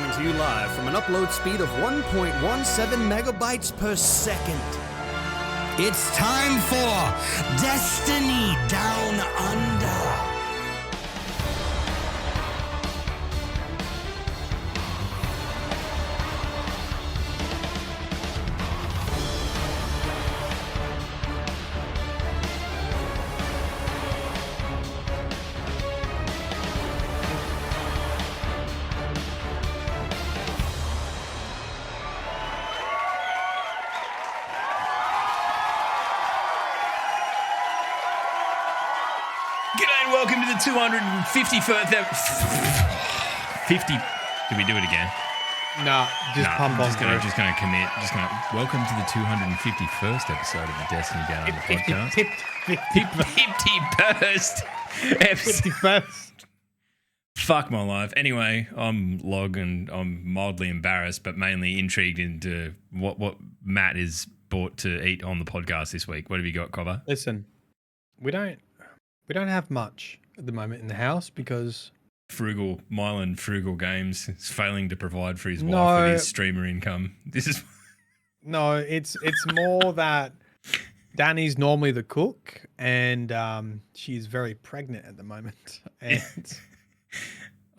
coming to you live from an upload speed of 1.17 megabytes per second. It's time for Destiny Down Under. Welcome to the 251st 50. Did we do it again? No, pump on. Just gonna commit. Welcome to the 251st episode of the Destiny Down Under podcast. 51st episode. 51st. Fuck my life. Anyway, I'm Log and I'm mildly embarrassed, but mainly intrigued into what Matt is brought to eat on the podcast this week. What have you got, Cobber? Listen, we don't have much at the moment in the house because Mylan Frugal Games is failing to provide for his wife with his streamer income. It's more that Danny's normally the cook and she's very pregnant at the moment. And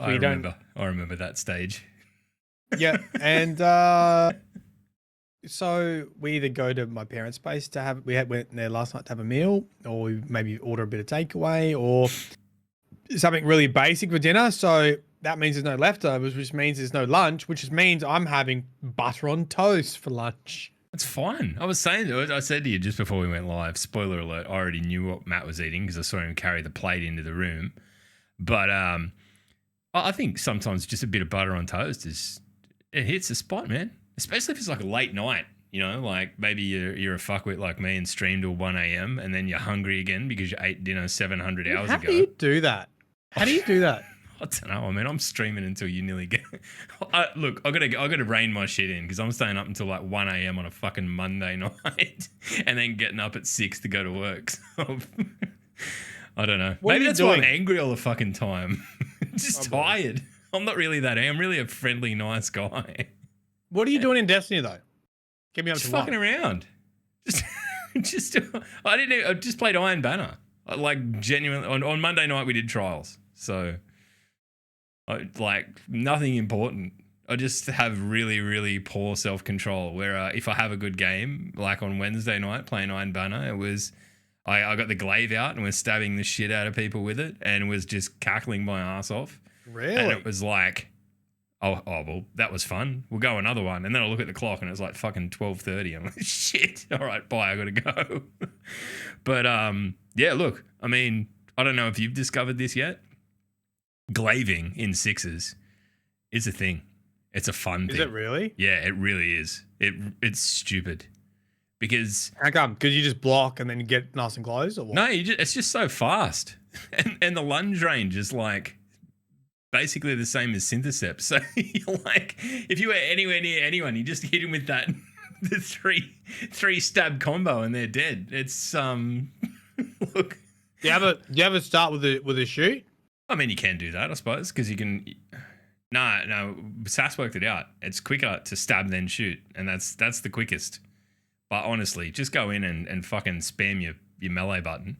I remember that stage. Yeah, and so we either go to my parents' place went there last night to have a meal, or we maybe order a bit of takeaway or something really basic for dinner. So that means there's no leftovers, which means there's no lunch, which means I'm having butter on toast for lunch. That's fine. I said to you just before we went live, spoiler alert, I already knew what Matt was eating because I saw him carry the plate into the room. But I think sometimes just a bit of butter on toast it hits the spot, man. Especially if it's like a late night, you know, like maybe you're a fuckwit like me and streamed till 1 a.m. and then you're hungry again because you ate dinner 700 hours ago. How do you do that? How do you do that? I don't know. I mean, I'm streaming until you nearly get. Look, I gotta rein my shit in because I'm staying up until like 1 a.m. on a fucking Monday night and then getting up at 6 to go to work. So I don't know. Maybe that's why I'm angry all the fucking time. Just tired. I'm not really that. I'm really a friendly, nice guy. What are you doing in Destiny though? Get me up just to fucking around. I just played Iron Banner. Like genuinely on Monday night we did trials. So nothing important. I just have really, really poor self-control where if I have a good game, like on Wednesday night playing Iron Banner, it was I got the glaive out and was stabbing the shit out of people with it and was just cackling my ass off. Really? And it was like, oh, well, that was fun. We'll go another one. And then I look at the clock and it's like fucking 12:30. I'm like, shit. All right, bye. I got to go. But yeah, look, I mean, I don't know if you've discovered this yet. Glaving in sixes is a thing. It's a fun thing. Is it really? Yeah, it really is. It's stupid. Because how come? Because you just block and then you get nice and close, or what? No, it's just so fast, and the lunge range is like basically the same as Synthecept. So you're like, if you were anywhere near anyone, you just hit him with the three stab combo and they're dead. It's look. Do you ever start with a shoot? I mean, you can do that, I suppose, because you can. No, SAS worked it out. It's quicker to stab than shoot, and that's the quickest. But honestly, just go in and fucking spam your melee button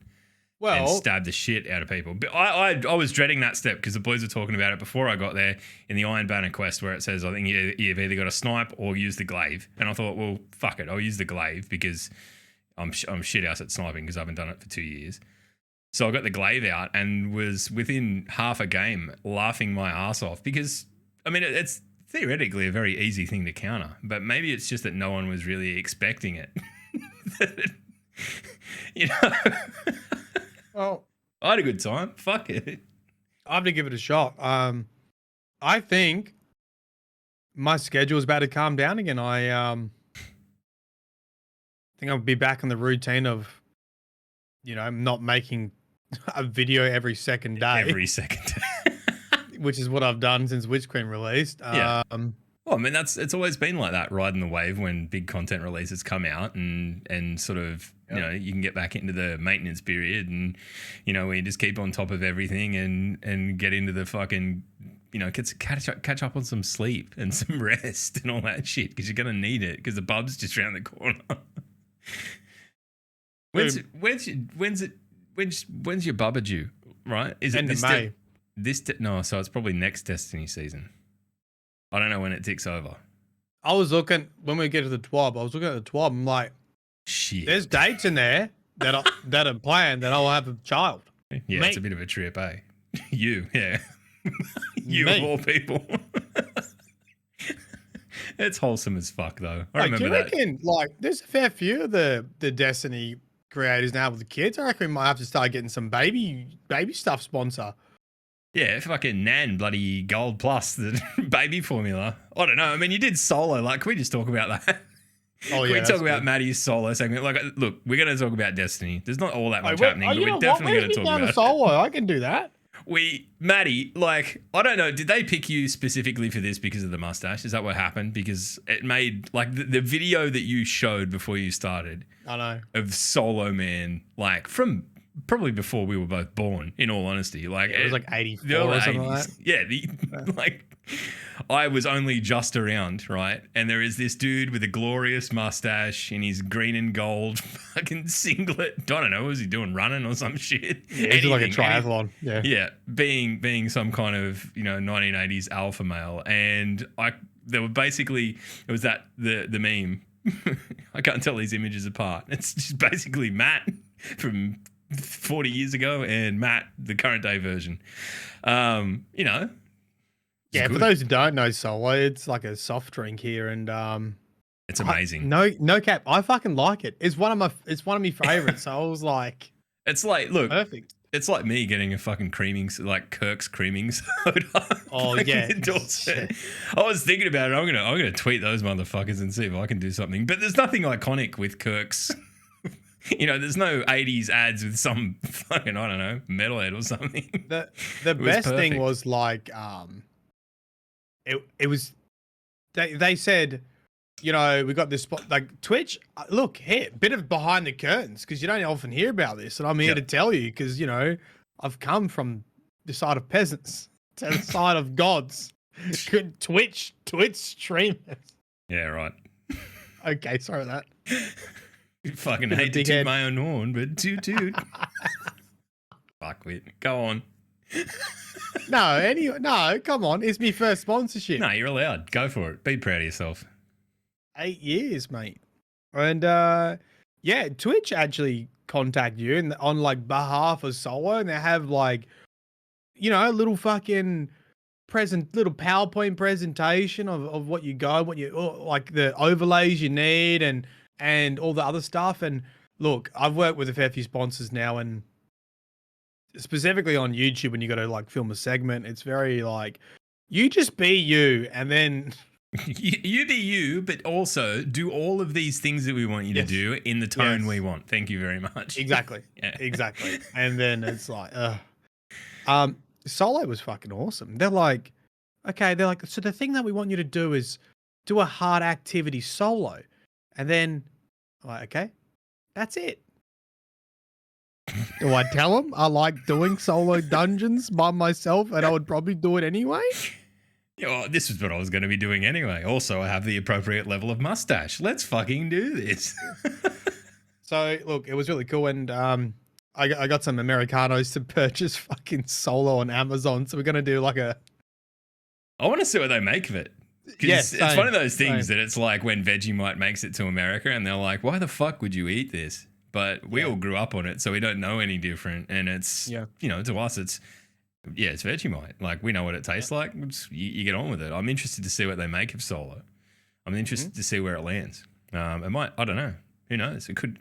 and stab the shit out of people. But I was dreading that step because the boys were talking about it before I got there in the Iron Banner quest where it says, I think you've either got to snipe or use the glaive. And I thought, well, fuck it. I'll use the glaive because I'm shit ass at sniping because I haven't done it for 2 years. So I got the glaive out and was within half a game laughing my ass off because, I mean, it's theoretically a very easy thing to counter, but maybe it's just that no one was really expecting it. You know? Well, I had a good time. Fuck it. I have to give it a shot. I think my schedule is about to calm down again. I think I'll be back in the routine of, you know, not making a video every second day. Every second day. Which is what I've done since Witch Queen released. Yeah. Well, I mean, it's always been like that, riding the wave when big content releases come out and sort of you know, you can get back into the maintenance period and, you know, where you just keep on top of everything and get into the fucking, you know, catch up on some sleep and some rest and all that shit because you're going to need it because the pub's just around the corner. When's your bubba due, right? Is it End this of May. no, so it's probably next Destiny season. I don't know when it ticks over. I was looking, when we get to the TWAB, I was looking at the TWAB, I'm like, Shit. there's dates in there that are planned that I'll have a child. Yeah, Me. it's a bit of a trip, eh? You, yeah. You Me. of all people. It's wholesome as fuck, though. I Like, remember do you that. reckon, like, there's a fair few of the Destiny creators now with the kids? I reckon we might have to start getting some baby stuff sponsor. Yeah, fucking Nan bloody Gold Plus, the baby formula. I don't know. I mean, you did solo. Like, can we just talk about that? Oh, Can yeah. we talk about Maddie's solo segment? Like, look, we're going to talk about Destiny. There's not all that much Wait, happening, but you know we're what? definitely Where's going to me talk down about to it. solo? I can do that. Maddie, like, I don't know. Did they pick you specifically for this because of the mustache? Is that what happened? Because it made, like, the video that you showed before you started I know. of Solo Man, like, from probably before we were both born, in all honesty. Like, It was like 84 the early or something like that. Yeah, like, I was only just around, right? And there is this dude with a glorious mustache in his green and gold fucking singlet. I don't know, was he doing running or some shit? Yeah, it's like a triathlon. Yeah. Yeah, being some kind of, you know, 1980s alpha male. And there were basically, it was that, the meme. I can't tell these images apart. It's just basically Matt from 40 years ago and Matt, the current day version. You know. Yeah, good. for those who don't know Solo, it's like a soft drink here, and It's amazing. no cap, I fucking like it. It's one of my favorites. So I was like, It's like, look, perfect. it's like me getting a fucking creaming, like Kirk's creaming soda. Oh, Fucking yeah. endorse it. I was thinking about it. I'm gonna tweet those motherfuckers and see if I can do something. But there's nothing iconic with Kirk's. You know, there's no 80s ads with some fucking, I don't know, metalhead or something. The was best thing perfect. was like it was they said, you know, we got this spot like Twitch. Look here, bit of behind the curtains because you don't often hear about this, and I'm here Yep. to tell you because you know I've come from the side of peasants to the side of gods. Good Twitch streamers. Yeah, right. Okay, sorry about that. You fucking Bit of a hate to big toot head. my own horn, but toot. Fuck with. Go on. No, come on, it's my first sponsorship. No, you're allowed. Go for it. Be proud of yourself. 8 years, mate. And yeah, Twitch actually contact you and on like behalf of Solo, and they have like, you know, a little fucking little PowerPoint presentation of what you got, like the overlays you need and all the other stuff. And look, I've worked with a fair few sponsors now, and specifically on YouTube when you got to like film a segment, it's very like you just be you, and then You be you, but also do all of these things that we want you to Yes. do in the tone Yes. we want. Thank you very much. exactly. Yeah. Exactly. And then it's like, Solo was fucking awesome. They're like, so the thing that we want you to do is do a hard activity solo. And then, I'm like, okay, that's it. Do I tell them I like doing solo dungeons by myself and I would probably do it anyway? Yeah, well, this is what I was going to be doing anyway. Also, I have the appropriate level of mustache. Let's fucking do this. So, look, it was really cool. And I got some Americanos to purchase fucking solo on Amazon. So we're going to do like a, I want to see what they make of it. 'Cause Yes, it's one of those same. things that it's like when Vegemite makes it to America and they're like, why the fuck would you eat this? But we all grew up on it, so we don't know any different. And it's, you know, to us, it's Vegemite. Like, we know what it tastes like. You get on with it. I'm interested to see what they make of Solo. I'm interested to see where it lands. It might, I don't know. Who knows? It could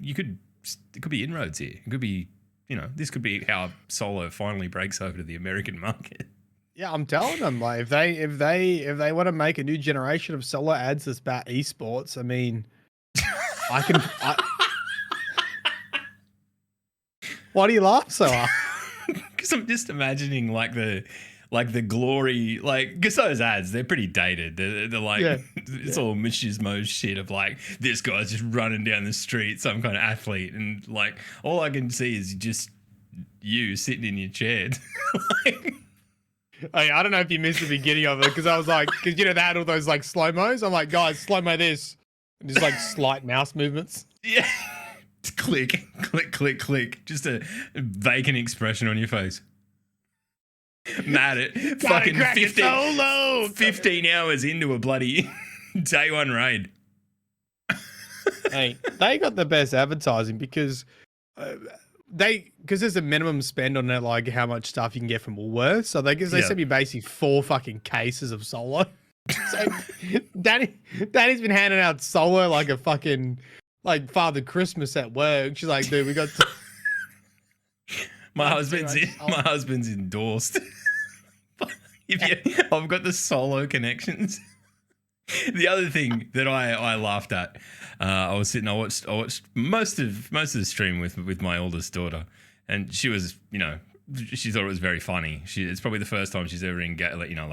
be inroads here. It could be, you know, this could be how Solo finally breaks over to the American market. yeah, I'm telling them, like, if they want to make a new generation of solo ads that's about esports, I mean, why do you laugh so hard? Because I'm just imagining like like the glory, like because those ads, they're pretty dated. They're like it's all machismo shit of like this guy's just running down the street, some kind of athlete, and like all I can see is just you sitting in your chair. Like, Hey, I don't know if you missed the beginning of it because I was like, because you know they had all those like slow mos. I'm like, guys, slow mo this, and just like slight mouse movements. yeah, click, click, click, click. Just a vacant expression on your face. Mad at fucking 15 hours into a bloody day one raid. Hey, they got the best advertising because because there's a minimum spend on it, like how much stuff you can get from Woolworths. So they sent me basically 4 fucking cases of Solo. So Danny's been handing out Solo like a fucking like Father Christmas at work. She's like, dude, we got. My husband's endorsed. I've got the Solo connections. The other thing that I laughed at, I watched most of the stream with my oldest daughter, and she was, she thought it was very funny. It's probably the first time she's ever like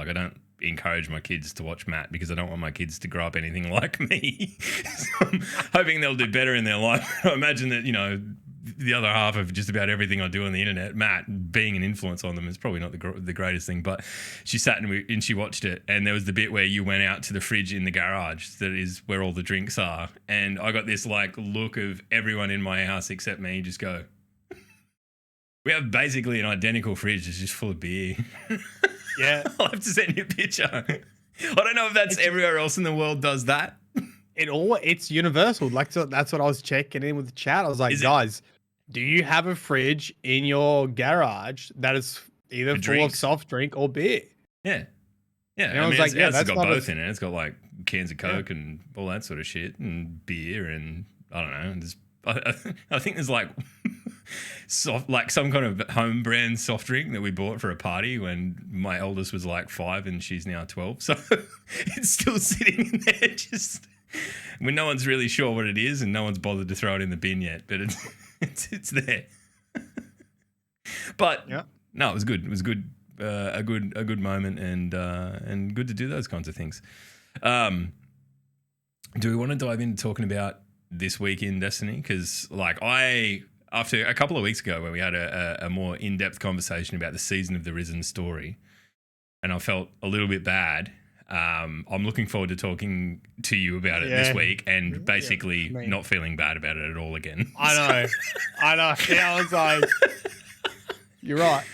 I don't encourage my kids to watch Matt because I don't want my kids to grow up anything like me. So I'm hoping they'll do better in their life. I imagine that, the other half of just about everything I do on the internet, Matt being an influence on them is probably not the greatest thing, but she sat and she watched it, and there was the bit where you went out to the fridge in the garage that is where all the drinks are, and I got this like look of everyone in my house except me just go, we have basically an identical fridge, it's just full of beer. Yeah. I'll have to send you a picture. I don't know if that's everywhere else in the world does that. It's universal. Like, so that's what I was checking in with the chat. I was like, guys, do you have a fridge in your garage that is either full of soft drink or beer? Yeah. Yeah. And I was like, yeah, it's got both in it. It's got like cans of Coke and all that sort of shit and beer and I don't know. I think there's like like some kind of home brand soft drink that we bought for a party when my eldest was like 5 and she's now 12. So it's still sitting in there just when no one's really sure what it is and no one's bothered to throw it in the bin yet, but it's there. But no, it was good. It was good, a good moment, and good to do those kinds of things. Do we want to dive into talking about this week in Destiny? Because like after a couple of weeks ago where we had a more in-depth conversation about the Season of the Risen story, and I felt a little bit bad. I'm looking forward to talking to you about it this week and basically not feeling bad about it at all again. I know. Yeah, I was like, you're right.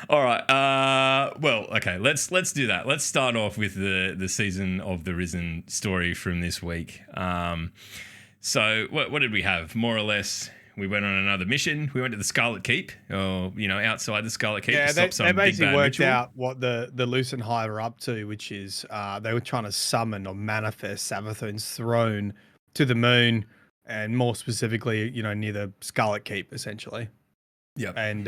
All right. Well, okay. Let's do that. Let's start off with the Season of the Risen story from this week. So what did we have? More or less, we went on another mission. We went to the Scarlet Keep, or outside the Scarlet Keep. Yeah, to stop some they basically big bad worked ritual. out what the Lucent Hive are up to, which is they were trying to summon or manifest Savathun's throne to the moon, and more specifically, near the Scarlet Keep, essentially. Yeah, and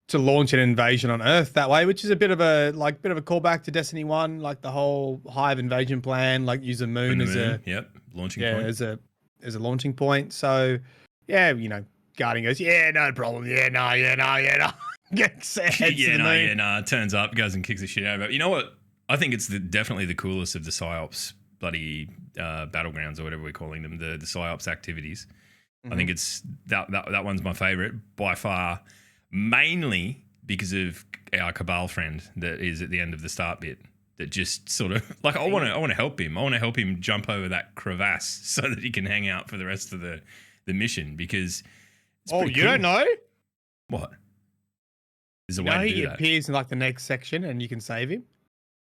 to launch an invasion on Earth that way, which is a bit of a callback to Destiny 1, like the whole Hive invasion plan, like use the moon as a launching point. as a launching point. So yeah, Guardian goes, yeah, no problem. Yeah, no. Gets heads to the moon. Turns up, goes and kicks the shit out of it. You know what? I think it's definitely the coolest of the PsyOps bloody battlegrounds or whatever we're calling them, the PsyOps activities. Mm-hmm. I think it's that one's my favorite by far, mainly because of our Cabal friend that is at the end of the start bit. That just sort of like I want to help him. I want to help him jump over that crevasse so that he can hang out for the rest of the mission because. You don't know what? There's a way to do that. He appears in like the next section and you can save him.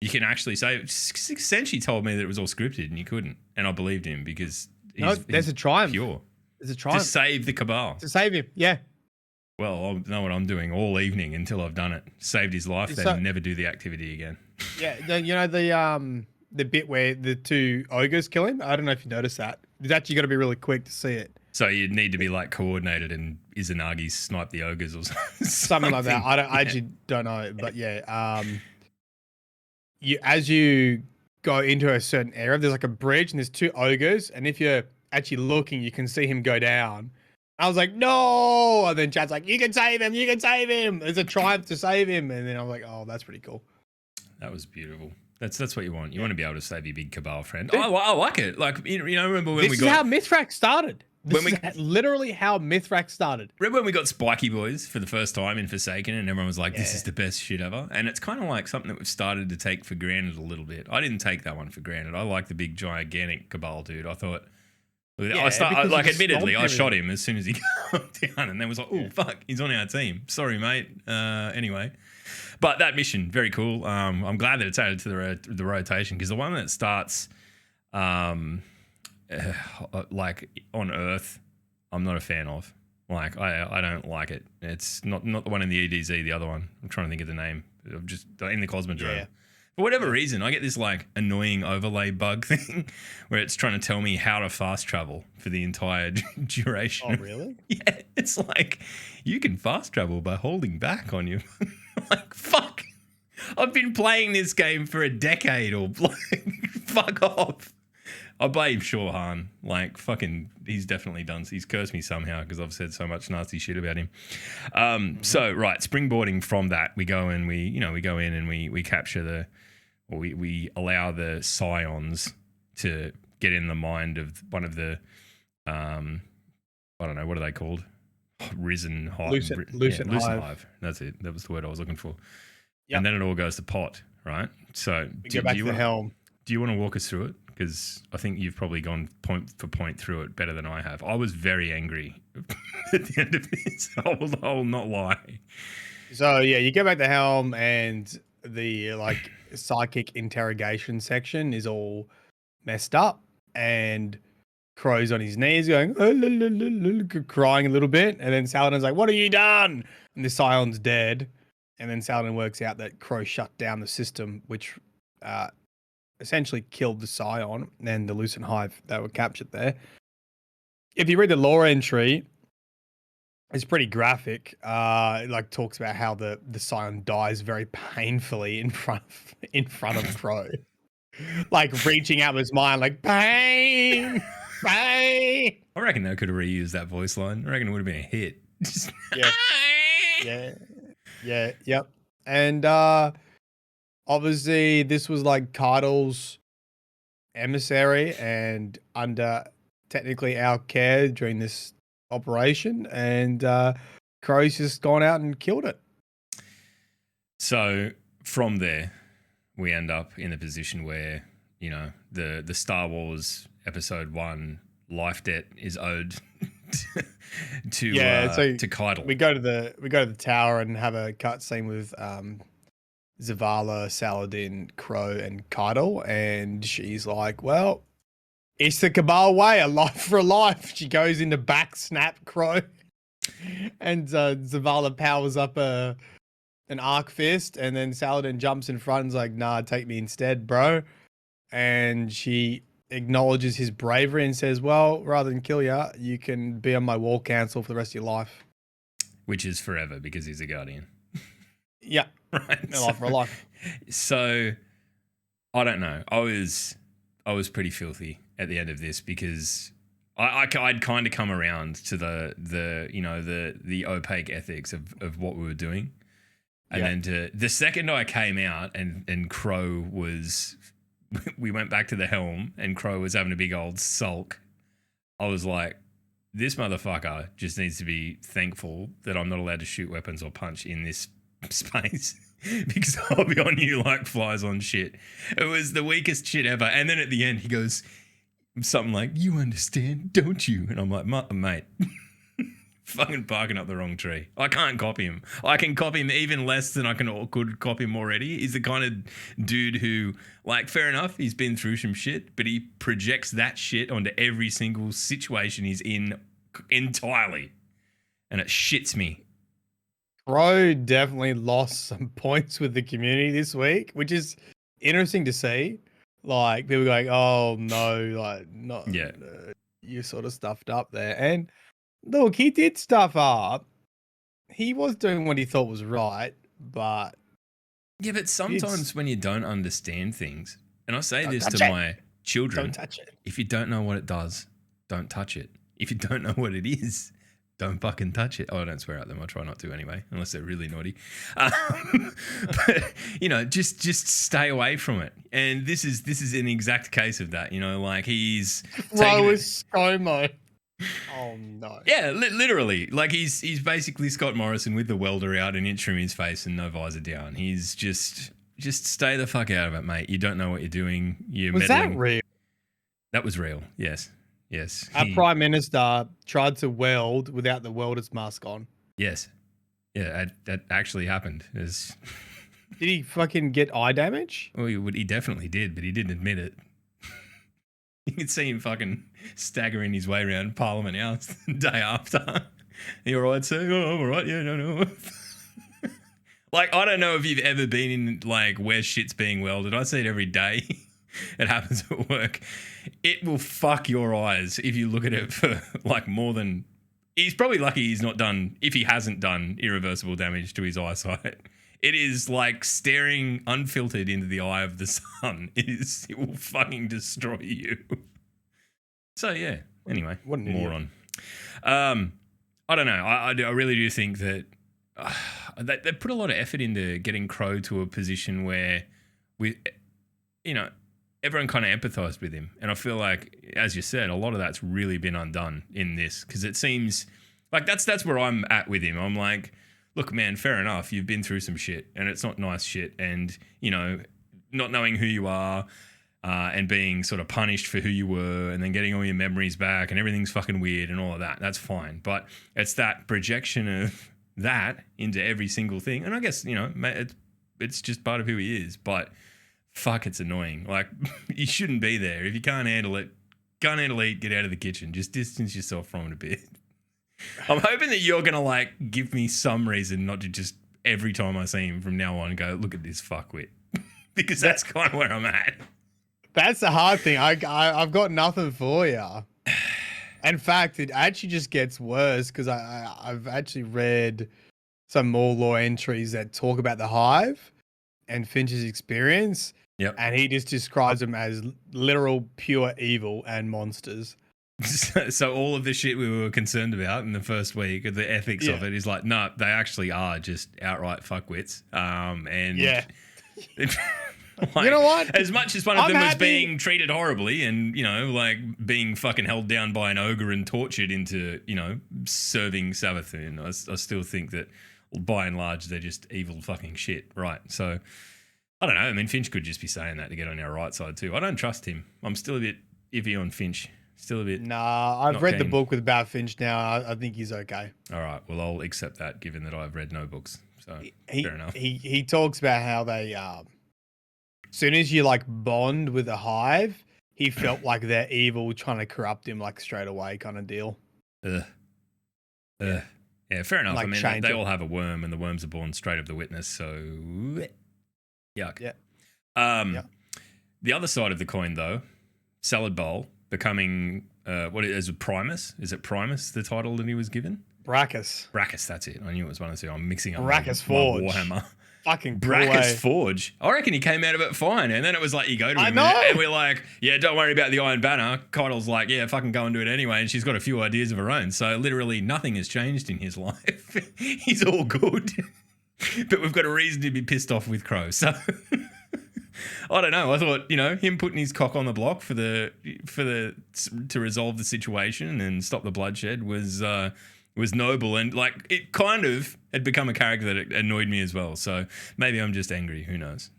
You can actually save. Essentially, told me that it was all scripted and you couldn't, and I believed him because there's a triumph. Pure. There's a triumph to save the Cabal. To save him, yeah. Well, I'll know what I'm doing all evening until I've done it. Saved his life, then never do the activity again. Yeah, the bit where the 2 ogres kill him. I don't know if you noticed that. It's actually got to be really quick to see it. So you need to be like coordinated and Izanagi snipe the ogres or something like that. I actually don't know, but yeah. As you go into a certain area, there's like a bridge and there's 2 ogres, and if you're actually looking, you can see him go down. I was like, no. And then Chad's like, you can save him. You can save him. There's a triumph to save him. And then I was like, oh, that's pretty cool. That was beautiful. That's what you want. You want to be able to save your big Cabal friend. I like it. Like, you know, remember when This is how Mithrax started. This is literally how Mithrax started. Remember when we got Spiky Boys for the first time in Forsaken and everyone was like, this is the best shit ever? And it's kind of like something that we've started to take for granted a little bit. I didn't take that one for granted. I like the big, gigantic Cabal dude. I thought... admittedly, I shot him as soon as he came down and then was like, oh, fuck, he's on our team. Sorry, mate. Anyway. But that mission, very cool. I'm glad that it's added to the rotation because the one that starts like on Earth, I'm not a fan of. Like, I don't like it. It's not the one in the EDZ, the other one. I'm trying to think of the name. I'm just in the Cosmodrome. Yeah. For whatever reason, I get this like annoying overlay bug thing where it's trying to tell me how to fast travel for the entire duration. Oh, really? Yeah, it's like you can fast travel by holding back on you. Like, fuck. I've been playing this game for a decade or like, fuck off. I blame Shawhan. Like, fucking, he's definitely done. He's cursed me somehow because I've said so much nasty shit about him. So, right, springboarding from that, we go and we go in and we capture we allow the scions to get in the mind of one of the, I don't know, what are they called? Risen Hive. Lucent Hive. That's it. That was the word I was looking for. Yep. And then it all goes to pot, right? So we go back to the helm. Do you want to walk us through it? Because I think you've probably gone point for point through it better than I have. I was very angry at the end of this. I will not lie. So, yeah, you go back to the helm and the, like, psychic interrogation section is all messed up. And Crow's on his knees going, crying a little bit. And then Saladin's like, what have you done? And the Scion's dead. And then Saladin works out that Crow shut down the system, which essentially killed the Scion and the Lucent Hive that were captured there. If you read the lore entry, it's pretty graphic. It like talks about how the Scion dies very painfully in front of Crow. Like reaching out with his mind, like pain. Bye. I reckon they could have reused that voice line. I reckon it would have been a hit. Yep. And obviously this was like Cardle's emissary and under technically our care during this operation, and Crow's just gone out and killed it. So from there, we end up in a position where, you know, the Star Wars Episode 1 life debt is owed to Keitel. We go to the tower and have a cutscene with Zavala, Saladin, Crow, and Keitel, and she's like, well, it's the Cabal way, a life for a life. She goes into back snap Crow, and Zavala powers up an arc fist, and then Saladin jumps in front and's like, nah, take me instead, bro. And she acknowledges his bravery and says, well, rather than kill you, you can be on my war council for the rest of your life. Which is forever because he's a guardian. Yeah. Right. Life for a life. So, I don't know. I was pretty filthy at the end of this because I'd kind of come around to the opaque ethics of what we were doing. And then the second I came out and Crow was... we went back to the helm and Crow was having a big old sulk. I was like, this motherfucker just needs to be thankful that I'm not allowed to shoot weapons or punch in this space because I'll be on you like flies on shit. It was the weakest shit ever. And then at the end he goes something like, you understand, don't you? And I'm like, mate, fucking barking up the wrong tree. I can't copy him. I can copy him even less than I could copy him already. He's the kind of dude who, like, fair enough, he's been through some shit, but he projects that shit onto every single situation he's in entirely. And it shits me. Crow definitely lost some points with the community this week, which is interesting to see. Like, people going, oh, no, like, not, you sort of stuffed up there. And look, he did stuff up. He was doing what he thought was right, but... Yeah, but sometimes when you don't understand things, and I say this to my children, don't touch it. If you don't know what it does, don't touch it. If you don't know what it is, Don't fucking touch it. Oh, I don't swear at them. I try not to anyway, unless they're really naughty. But just stay away from it. And this is an exact case of that. Like he's Bro is ScoMo. Oh no. Yeah, literally. Like he's basically Scott Morrison with the welder out, an inch from his face, and no visor down. He's just stay the fuck out of it, mate. You don't know what you're doing. You're Was meddling. that real? That was real. Yes. Our Prime Minister tried to weld without the welder's mask on. Yes. Yeah, that actually happened. Did he fucking get eye damage? Well, he definitely did, but he didn't admit it. You could see him fucking staggering his way around Parliament House the day after. You all right, sir? Oh, I'm all right. Yeah, no. Like, I don't know if you've ever been in, like, where shit's being welded. I see it every day. It happens at work. It will fuck your eyes if you look at it for, like, more than... He's probably lucky he's not done, if he hasn't done irreversible damage to his eyesight. It is like staring unfiltered into the eye of the sun. It will fucking destroy you. So, yeah. Anyway, what an moron. I don't know. I really do think that they put a lot of effort into getting Crow to a position where everyone kind of empathized with him. And I feel like, as you said, a lot of that's really been undone in this, because it seems like that's where I'm at with him. I'm like, look, man, fair enough. You've been through some shit, and it's not nice shit. And, not knowing who you are and being sort of punished for who you were, and then getting all your memories back, and everything's fucking weird and all of that. That's fine. But it's that projection of that into every single thing. And I guess, it's just part of who he is. But fuck, it's annoying. Like, you shouldn't be there. If you can't handle it, get out of the kitchen. Just distance yourself from it a bit. I'm hoping that you're going to, like, give me some reason not to just every time I see him from now on go, look at this fuckwit. Because that's kind of where I'm at. That's the hard thing. I've got nothing for you. In fact, it actually just gets worse, because I've actually read some more law entries that talk about the Hive and Finch's experience. Yep. And he just describes them as literal pure evil and monsters. So all of the shit we were concerned about in the first week, the ethics of it, is like, no, they actually are just outright fuckwits. And yeah. Like, you know what? As much as one of them was being treated horribly and, like being fucking held down by an ogre and tortured into, serving Savathun, I still think that by and large they're just evil fucking shit, right? So I don't know. I mean, Finch could just be saying that to get on our right side too. I don't trust him. I'm still a bit iffy on Finch. Still a bit. Nah, I've read the book about Finch now. I think he's okay. All right. Well, I'll accept that, given that I've read no books. So fair enough. He talks about how they, as soon as you like bond with a Hive, he felt like they're evil, trying to corrupt him like straight away, kind of deal. Yeah, fair enough. Like, I mean, they all have a worm, and the worms are born straight of the witness. So, yuck. Yeah. The other side of the coin, though, Salad Bowl becoming what is it? Primus? Is it Primus? The title that he was given? Brachus. That's it. I knew it was one of the two. I'm mixing up. Brachus Forge. Warhammer. Fucking Brachus Forge. I reckon he came out of it fine, and then it was like, you go to him, and we're like, yeah, don't worry about the Iron Banner. Kytle's like, yeah, fucking go and do it anyway, and she's got a few ideas of her own. So literally nothing has changed in his life. He's all good, but we've got a reason to be pissed off with Crow. So I don't know. I thought, him putting his cock on the block to resolve the situation and stop the bloodshed was noble, and like it kind of had become a character that annoyed me as well. So maybe I'm just angry. Who knows?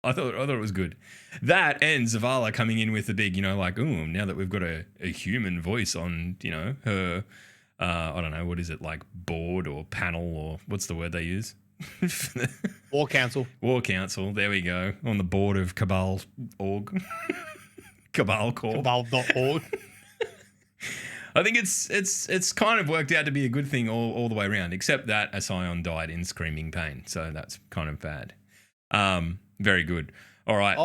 I thought it was good. That and Zavala coming in with the big, like, ooh, now that we've got a human voice on, her, I don't know, what is it, like board or panel, or what's the word they use? War Council. War Council. There we go. On the board of Cabal.org. Cabal Corp. Cabal.org. I think it's kind of worked out to be a good thing all the way around, except that Asion died in screaming pain. So that's kind of bad. Very good. All right.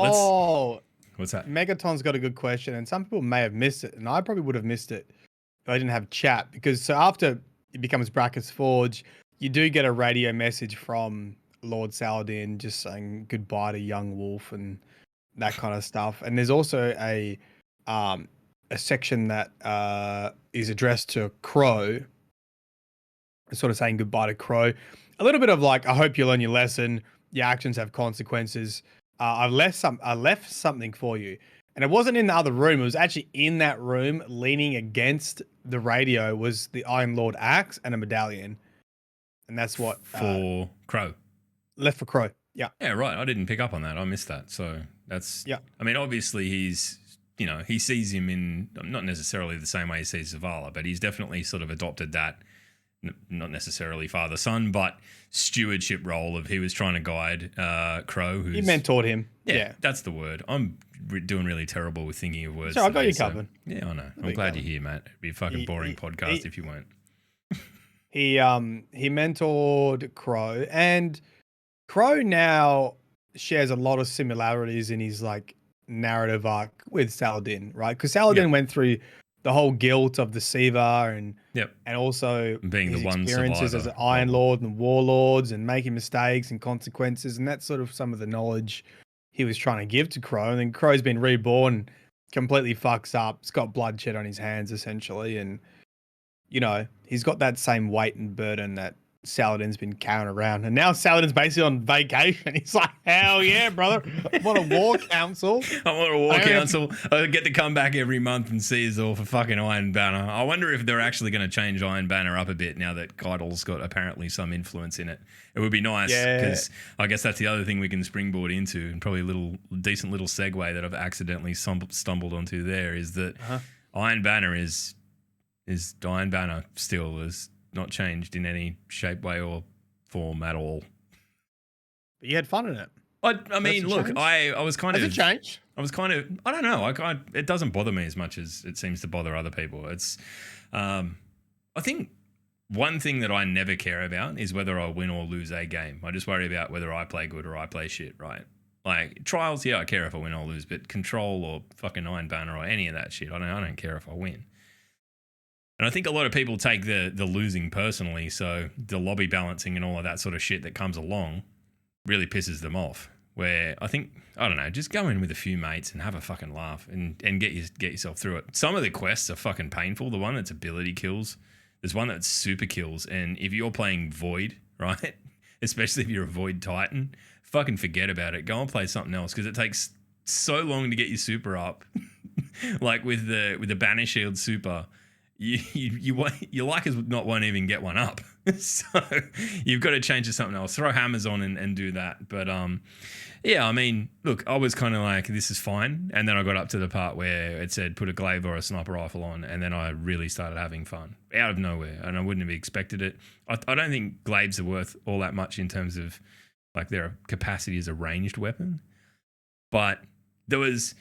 What's that? Megaton's got a good question, and some people may have missed it, and I probably would have missed it if I didn't have chat, because so after it becomes Brachus Forge, you do get a radio message from Lord Saladin just saying goodbye to young Wolf and that kind of stuff. And there's also a section that is addressed to Crow, sort of saying goodbye to Crow. A little bit of like, I hope you learn your lesson. Your actions have consequences. I left something for you, and it wasn't in the other room. It was actually in that room, leaning against the radio, was the Iron Lord axe and a medallion, and that's what For Crow. left for Crow. Yeah. Yeah, right. I didn't pick up on that. I missed that. So that's, Yeah. I mean, obviously he's, he sees him in not necessarily the same way he sees Zavala, but he's definitely sort of adopted that, not necessarily father-son, but stewardship role of he was trying to guide Crow. He mentored him. Yeah, that's the word. I'm doing really terrible with thinking of words. So I got you covered. Yeah, I know. I'm glad you're here, Matt. It'd be a fucking boring podcast if you weren't. He mentored Crow, and Crow now shares a lot of similarities in his like narrative arc with Saladin, right? Because Saladin went through the whole guilt of the Siva and also being his the one experiences survivor. as an Iron Lord and warlords and making mistakes and consequences, and that's sort of some of the knowledge he was trying to give to Crow. And then Crow's been reborn, completely fucks up. It's got bloodshed on his hands essentially, and he's got that same weight and burden that Saladin's been carrying around. And now Saladin's basically on vacation. He's like, hell yeah, brother. I want a war council. I want a war council. I get to come back every month and see us all for fucking Iron Banner. I wonder if they're actually going to change Iron Banner up a bit now that Keidel's got apparently some influence in it. It would be nice because I guess that's the other thing we can springboard into, and probably a decent little segue that I've accidentally stumbled onto there is that Iron Banner is Iron Banner still is not changed in any shape, way, or form at all. But you had fun in it. I mean, look, I was kind of... Has it changed? I was kind of... I don't know. It doesn't bother me as much as it seems to bother other people. It's... I think one thing that I never care about is whether I win or lose a game. I just worry about whether I play good or I play shit, right? Like, trials, yeah, I care if I win or lose, but control or fucking Iron Banner or any of that shit, I don't care if I win. And I think a lot of people take the losing personally, so the lobby balancing and all of that sort of shit that comes along really pisses them off. Where I think, I don't know, just go in with a few mates and have a fucking laugh and get yourself through it. Some of the quests are fucking painful. The one that's ability kills, there's one that's super kills, and if you're playing Void, right, especially if you're a Void Titan, fucking forget about it. Go and play something else because it takes so long to get your super up. Like with the Banner Shield super. You like as not won't even get one up. So you've got to change to something else. Throw hammers on and do that. But yeah, I mean, look, I was kind of like, this is fine. And then I got up to the part where it said put a glaive or a sniper rifle on, and then I really started having fun out of nowhere, and I wouldn't have expected it. I don't think glaives are worth all that much in terms of like their capacity as a ranged weapon. But there was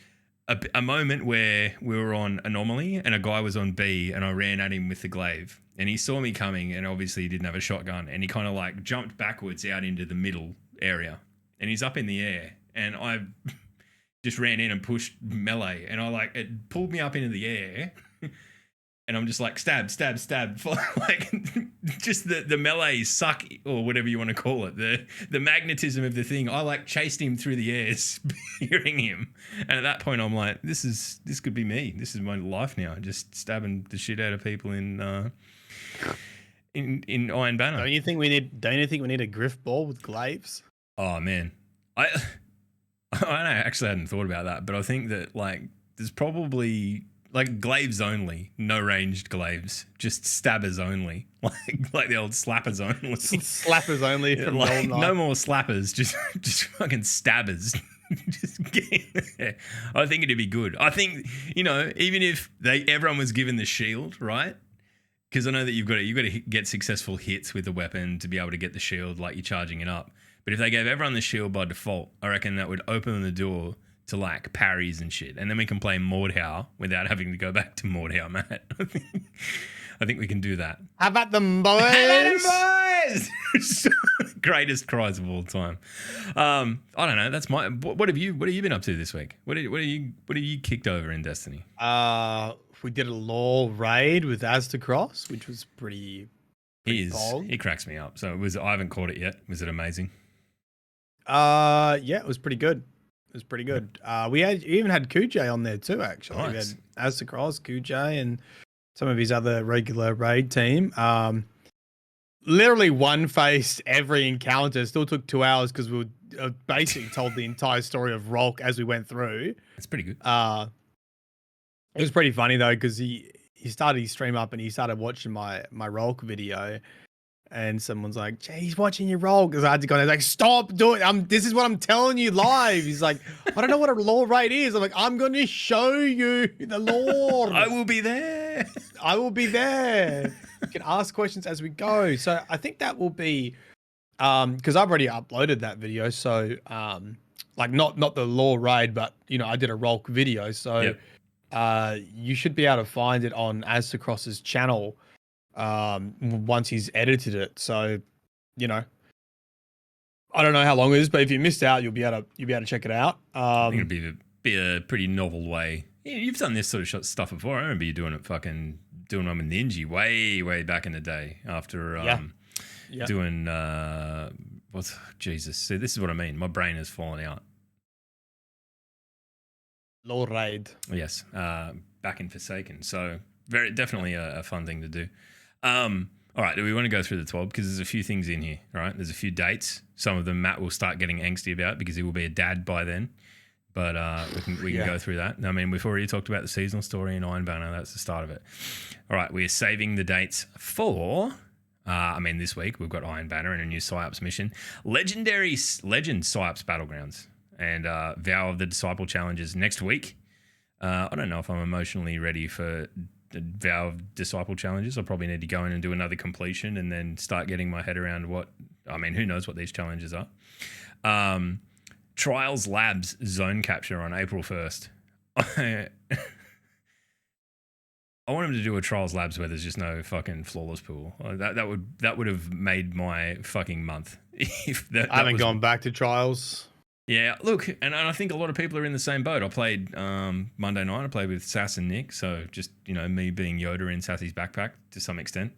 a moment where we were on Anomaly and a guy was on B, and I ran at him with the glaive, and he saw me coming, and obviously he didn't have a shotgun, and he kind of like jumped backwards out into the middle area, and he's up in the air, and I just ran in and pushed melee, and it pulled me up into the air. And I'm just like, stab. Like, just the melee suck, or whatever you want to call it. The magnetism of the thing. I like chased him through the air, spearing him. And at that point, I'm like, this could be me. This is my life now. Just stabbing the shit out of people in Iron Banner. Don't you think we need a griff ball with glaives? Oh man, I actually hadn't thought about that, but I think that like there's probably like glaives only, no ranged glaives, just stabbers only, like the old slappers only. Slappers only from like, no more slappers, just fucking stabbers. Just get in there. I think it'd be good. I think, even if everyone was given the shield, right? Because I know that you've got to get successful hits with the weapon to be able to get the shield, like you're charging it up. But if they gave everyone the shield by default, I reckon that would open the door to like parries and shit, and then we can play Mordhau without having to go back to Mordhau, Matt. I think we can do that. How about them boys? How about them boys? Greatest cries of all time. I don't know. That's my. What have you been up to this week? What are you kicked over in Destiny? We did a law raid with Asda Cross, which was pretty He cracks me up. So I haven't caught it yet. Was it amazing? Yeah, it was pretty good. It was pretty good. We even had Kujay on there too, actually. Nice. We had Asda Cross, Kujay, and some of his other regular raid team. literally one-faced every encounter. It still took 2 hours because we basically told the entire story of Rolk as we went through. That's pretty good. It was pretty funny though because he started his stream up and he started watching my Rolk video, and someone's like, "Jay, he's watching your Rolk." Because I had to go and I was like, "Stop doing it! This is what I'm telling you live." He's like, "I don't know what a lore raid is." I'm like, "I'm going to show you the lore. I will be there. I will be there. You can ask questions as we go." So I think that will be, because I've already uploaded that video. So like not the lore raid, but I did a Rolk video. So. Yep. You should be able to find it on Aztecross's channel once he's edited it. So, I don't know how long it is, but if you missed out, you'll be able to check it out. I think it'd be a pretty novel way. You've done this sort of stuff before. I remember you doing it on a Ninja way back in the day after doing Jesus. See, this is what I mean. My brain has fallen out. Lore raid. Yes, back in Forsaken. So definitely a fun thing to do. All right, do we want to go through the 12? Because there's a few things in here, right? There's a few dates. Some of them Matt will start getting angsty about because he will be a dad by then. But we can go through that. I mean, we've already talked about the seasonal story in Iron Banner. That's the start of it. All right, we're saving the dates for... this week we've got Iron Banner and a new PsyOps mission. Legend PsyOps Battlegrounds. And Vow of the Disciple challenges next week. I don't know if I'm emotionally ready for the Vow of Disciple challenges. I probably need to go in and do another completion and then start getting my head around who knows what these challenges are. Trials Labs zone capture on April 1st. I want him to do a Trials Labs where there's just no fucking flawless pool. That would have made my fucking month. If that I haven't gone back to Trials. Yeah, look, and I think a lot of people are in the same boat. I played Monday night. I played with Sass and Nick, so just me being Yoda in Sassy's backpack to some extent,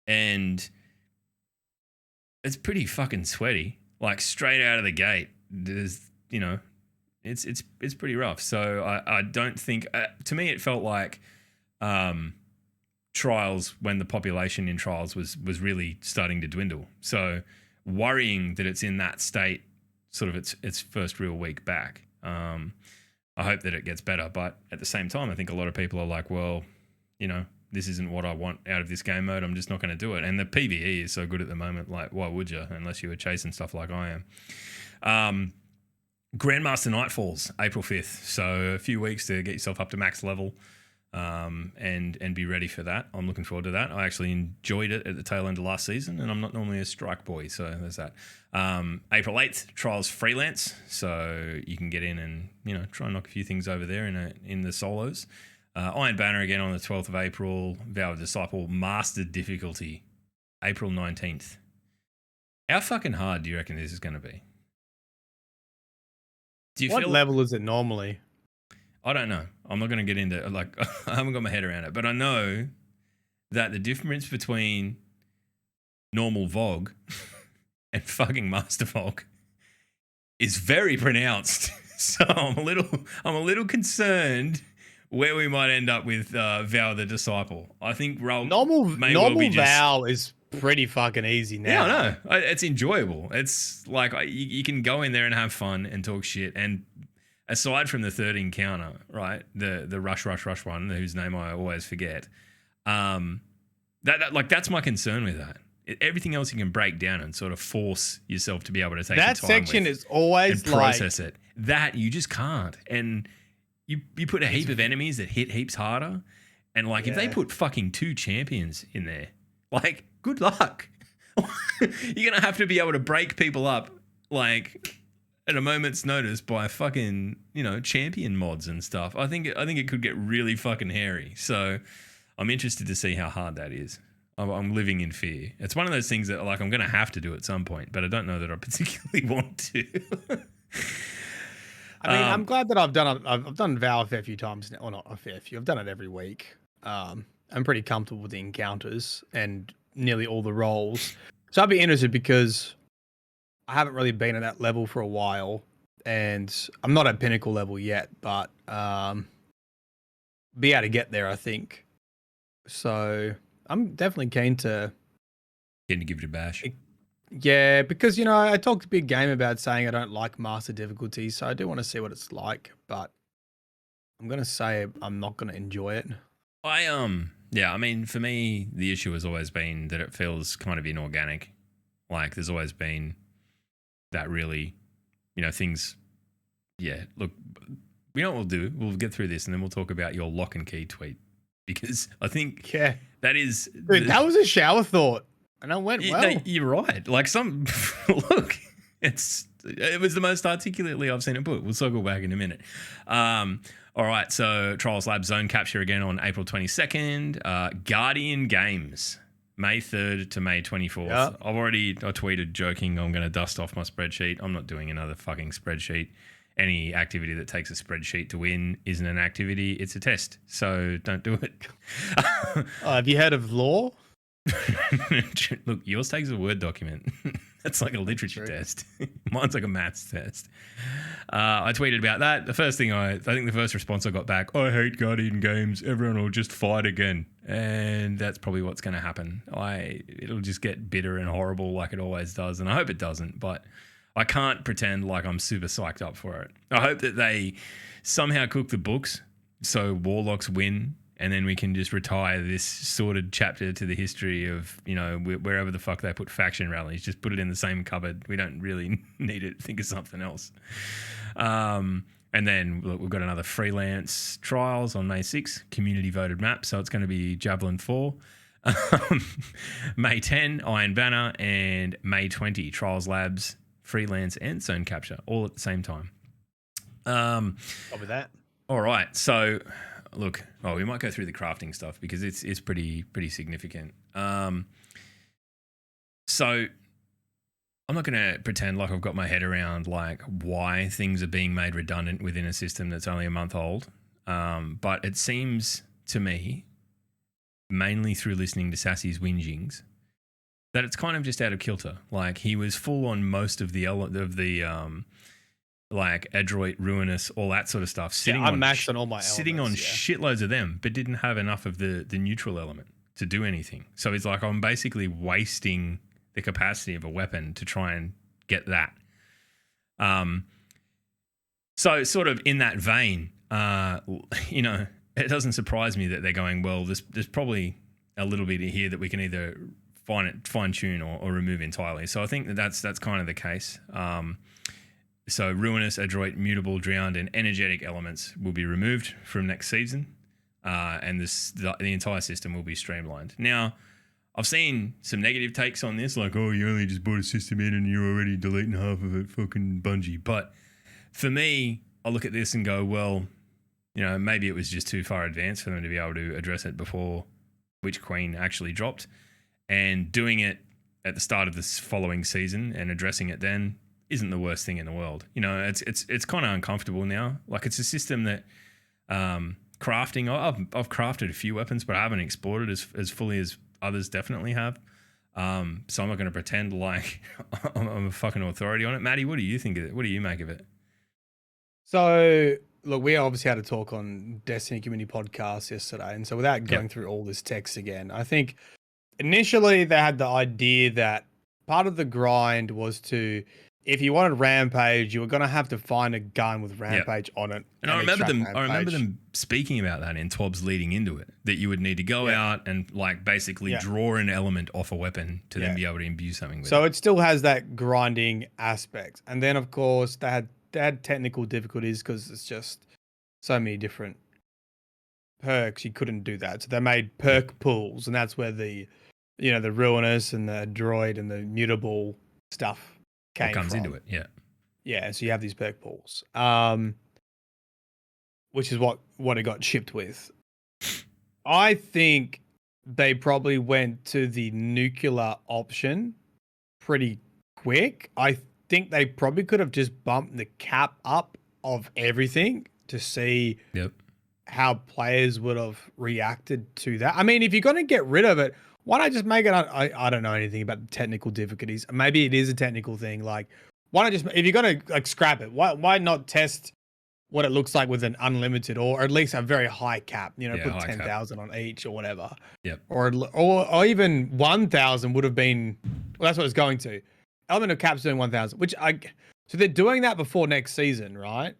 and it's pretty fucking sweaty. Like straight out of the gate, there's it's pretty rough. So I don't think to me it felt like Trials when the population in Trials was really starting to dwindle. So worrying that it's in that state. Sort of its first real week back. I hope that it gets better, but at the same time, I think a lot of people are like, well, this isn't what I want out of this game mode. I'm just not going to do it. And the PvE is so good at the moment. Like, why would you? Unless you were chasing stuff like I am. Grandmaster Nightfalls, April 5th. So a few weeks to get yourself up to max level. And be ready for that. I'm looking forward to that. I actually enjoyed it at the tail end of last season, and I'm not normally a strike boy, so there's that. April 8th, Trials Freelance, so you can get in and try and knock a few things over there in the solos. Iron Banner again on the 12th of April. Vow of Disciple Mastered difficulty, April 19th. How fucking hard do you reckon this is going to be? What level is it normally? I don't know. I'm not going to get into I haven't got my head around it, but I know that the difference between normal Vogue and fucking Master Vogue is very pronounced. So I'm a little concerned where we might end up with Vow the Disciple. I think normal Vow is pretty fucking easy now. Yeah, I know. It's enjoyable. It's like you can go in there and have fun and talk shit. And aside from the third encounter, right, the rush one, whose name I always forget, that's my concern with that. Everything else you can break down and sort of force yourself to be able to take that your time section with is always and process it. That you just can't, and you put a heap of enemies that hit heaps harder, and if they put fucking 2 champions in there, good luck. You're gonna have to be able to break people up at a moment's notice by fucking, champion mods and stuff. I think it could get really fucking hairy. So I'm interested to see how hard that is. I'm living in fear. It's one of those things that I'm going to have to do at some point, but I don't know that I particularly want to. I mean, I'm glad that I've done Vow a fair few times now, or not a fair few. I've done it every week. I'm pretty comfortable with the encounters and nearly all the roles. So I'd be interested because I haven't really been at that level for a while, and I'm not at pinnacle level yet, but be able to get there, I think. So I'm definitely keen to Getting to give it a bash. Yeah, because, you know, I talked a big game about saying I don't like master difficulty, so I do want to see what it's like, but I'm going to say I'm not going to enjoy it. Yeah, I mean, for me, the issue has always been that it feels kind of inorganic. Like, there's always been that really, you know, things. Yeah, look, you know what we'll do? We'll get through this and then we'll talk about your lock and key tweet, because I think that is. Dude, that was a shower thought and it went well. No, you're right. Like, look, it was the most articulately I've seen it put. We'll circle back in a minute. All right, so Trials Lab Zone Capture again on April 22nd. Guardian Games, May 3rd to May 24th. Yep. I tweeted joking I'm going to dust off my spreadsheet. I'm not doing another fucking spreadsheet. Any activity that takes a spreadsheet to win isn't an activity, it's a test. So don't do it. Have you heard of law? Look, yours takes a Word document. That's like a literature test. Mine's like a maths test. I tweeted about that. The first thing I think the first response I got back, I hate Guardian Games. Everyone will just fight again. And that's probably what's going to happen. It'll just get bitter and horrible like it always does. And I hope it doesn't, but I can't pretend like I'm super psyched up for it. I hope that they somehow cook the books so Warlocks win, and then we can just retire this sordid chapter to the history of, you know, wherever the fuck they put faction rallies. Just put it in the same cupboard. We don't really need it. Think of something else. And then look, we've got another freelance trials on May 6th, community voted map. So it's going to be Javelin 4. May 10, Iron Banner, and May 20, Trials Labs, freelance and zone capture, all at the same time. With that. All right. So look, we might go through the crafting stuff because it's pretty significant. So I'm not going to pretend like I've got my head around like why things are being made redundant within a system that's only a month old. But it seems to me, mainly through listening to Sassy's whingings, that it's kind of just out of kilter. Like, he was full on most of the like Adroit, Ruinous, all that sort of stuff. I'm maxed on all my elements. Sitting on shitloads of them, but didn't have enough of the neutral element to do anything. So he's like, I'm basically wasting the capacity of a weapon to try and get that. So sort of in that vein, you know, it doesn't surprise me that they're going, well, there's probably a little bit here that we can either fine tune or remove entirely. So I think that's kind of the case. So Ruinous, Adroit, Mutable, Drowned, and Energetic elements will be removed from next season, and the entire system will be streamlined. Now, I've seen some negative takes on this, like, oh, you only just bought a system in and you're already deleting half of it, fucking Bungie. But for me, I look at this and go, well, you know, maybe it was just too far advanced for them to be able to address it before Witch Queen actually dropped, and doing it at the start of this following season and addressing it then isn't the worst thing in the world. You know, it's kind of uncomfortable now. Like, it's a system that crafting. I've crafted a few weapons, but I haven't explored it as fully as others definitely have. So I'm not going to pretend like I'm a fucking authority on it. Maddie, what do you think of it? What do you make of it? So look, we obviously had a talk on Destiny Community Podcast yesterday, and so without going through all this text again, I think initially they had the idea that part of the grind was to, if you wanted Rampage, you were going to have to find a gun with Rampage on it. And I remember them speaking about that in TWABs leading into it, that you would need to go out and like basically draw an element off a weapon to then be able to imbue something with it. So it still has that grinding aspect. And then, of course, they had technical difficulties because it's just so many different perks. You couldn't do that. So they made perk pools, and that's where the Ruinous and the Droid and the Mutable stuff comes into it. Yeah, so you have these perk pools, which is what it got shipped with. I think they probably went to the nuclear option pretty quick. I think they probably could have just bumped the cap up of everything to see how players would have reacted to that. I mean, if you're going to get rid of it, why not just make it? I don't know anything about the technical difficulties. Maybe it is a technical thing. Like, why not just, if you're going to like scrap it, why not test what it looks like with an unlimited or at least a very high cap. You know, Yeah, put high cap. 10,000 on each or whatever. Yep. Or even 1,000 would have been. Well, that's what it's going to. Element of cap's doing 1,000, so they're doing that before next season, right?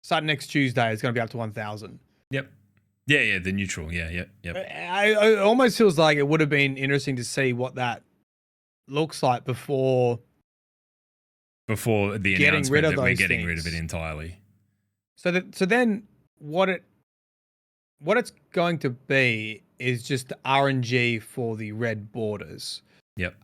Starting next Tuesday, it's going to be up to 1,000. Yep. Yeah, the neutral. Yeah, yep. It almost feels like it would have been interesting to see what that looks like before the getting announcement rid of that we're those getting rid of it things. entirely. So then what it's going to be is just the RNG for the red borders. Yep.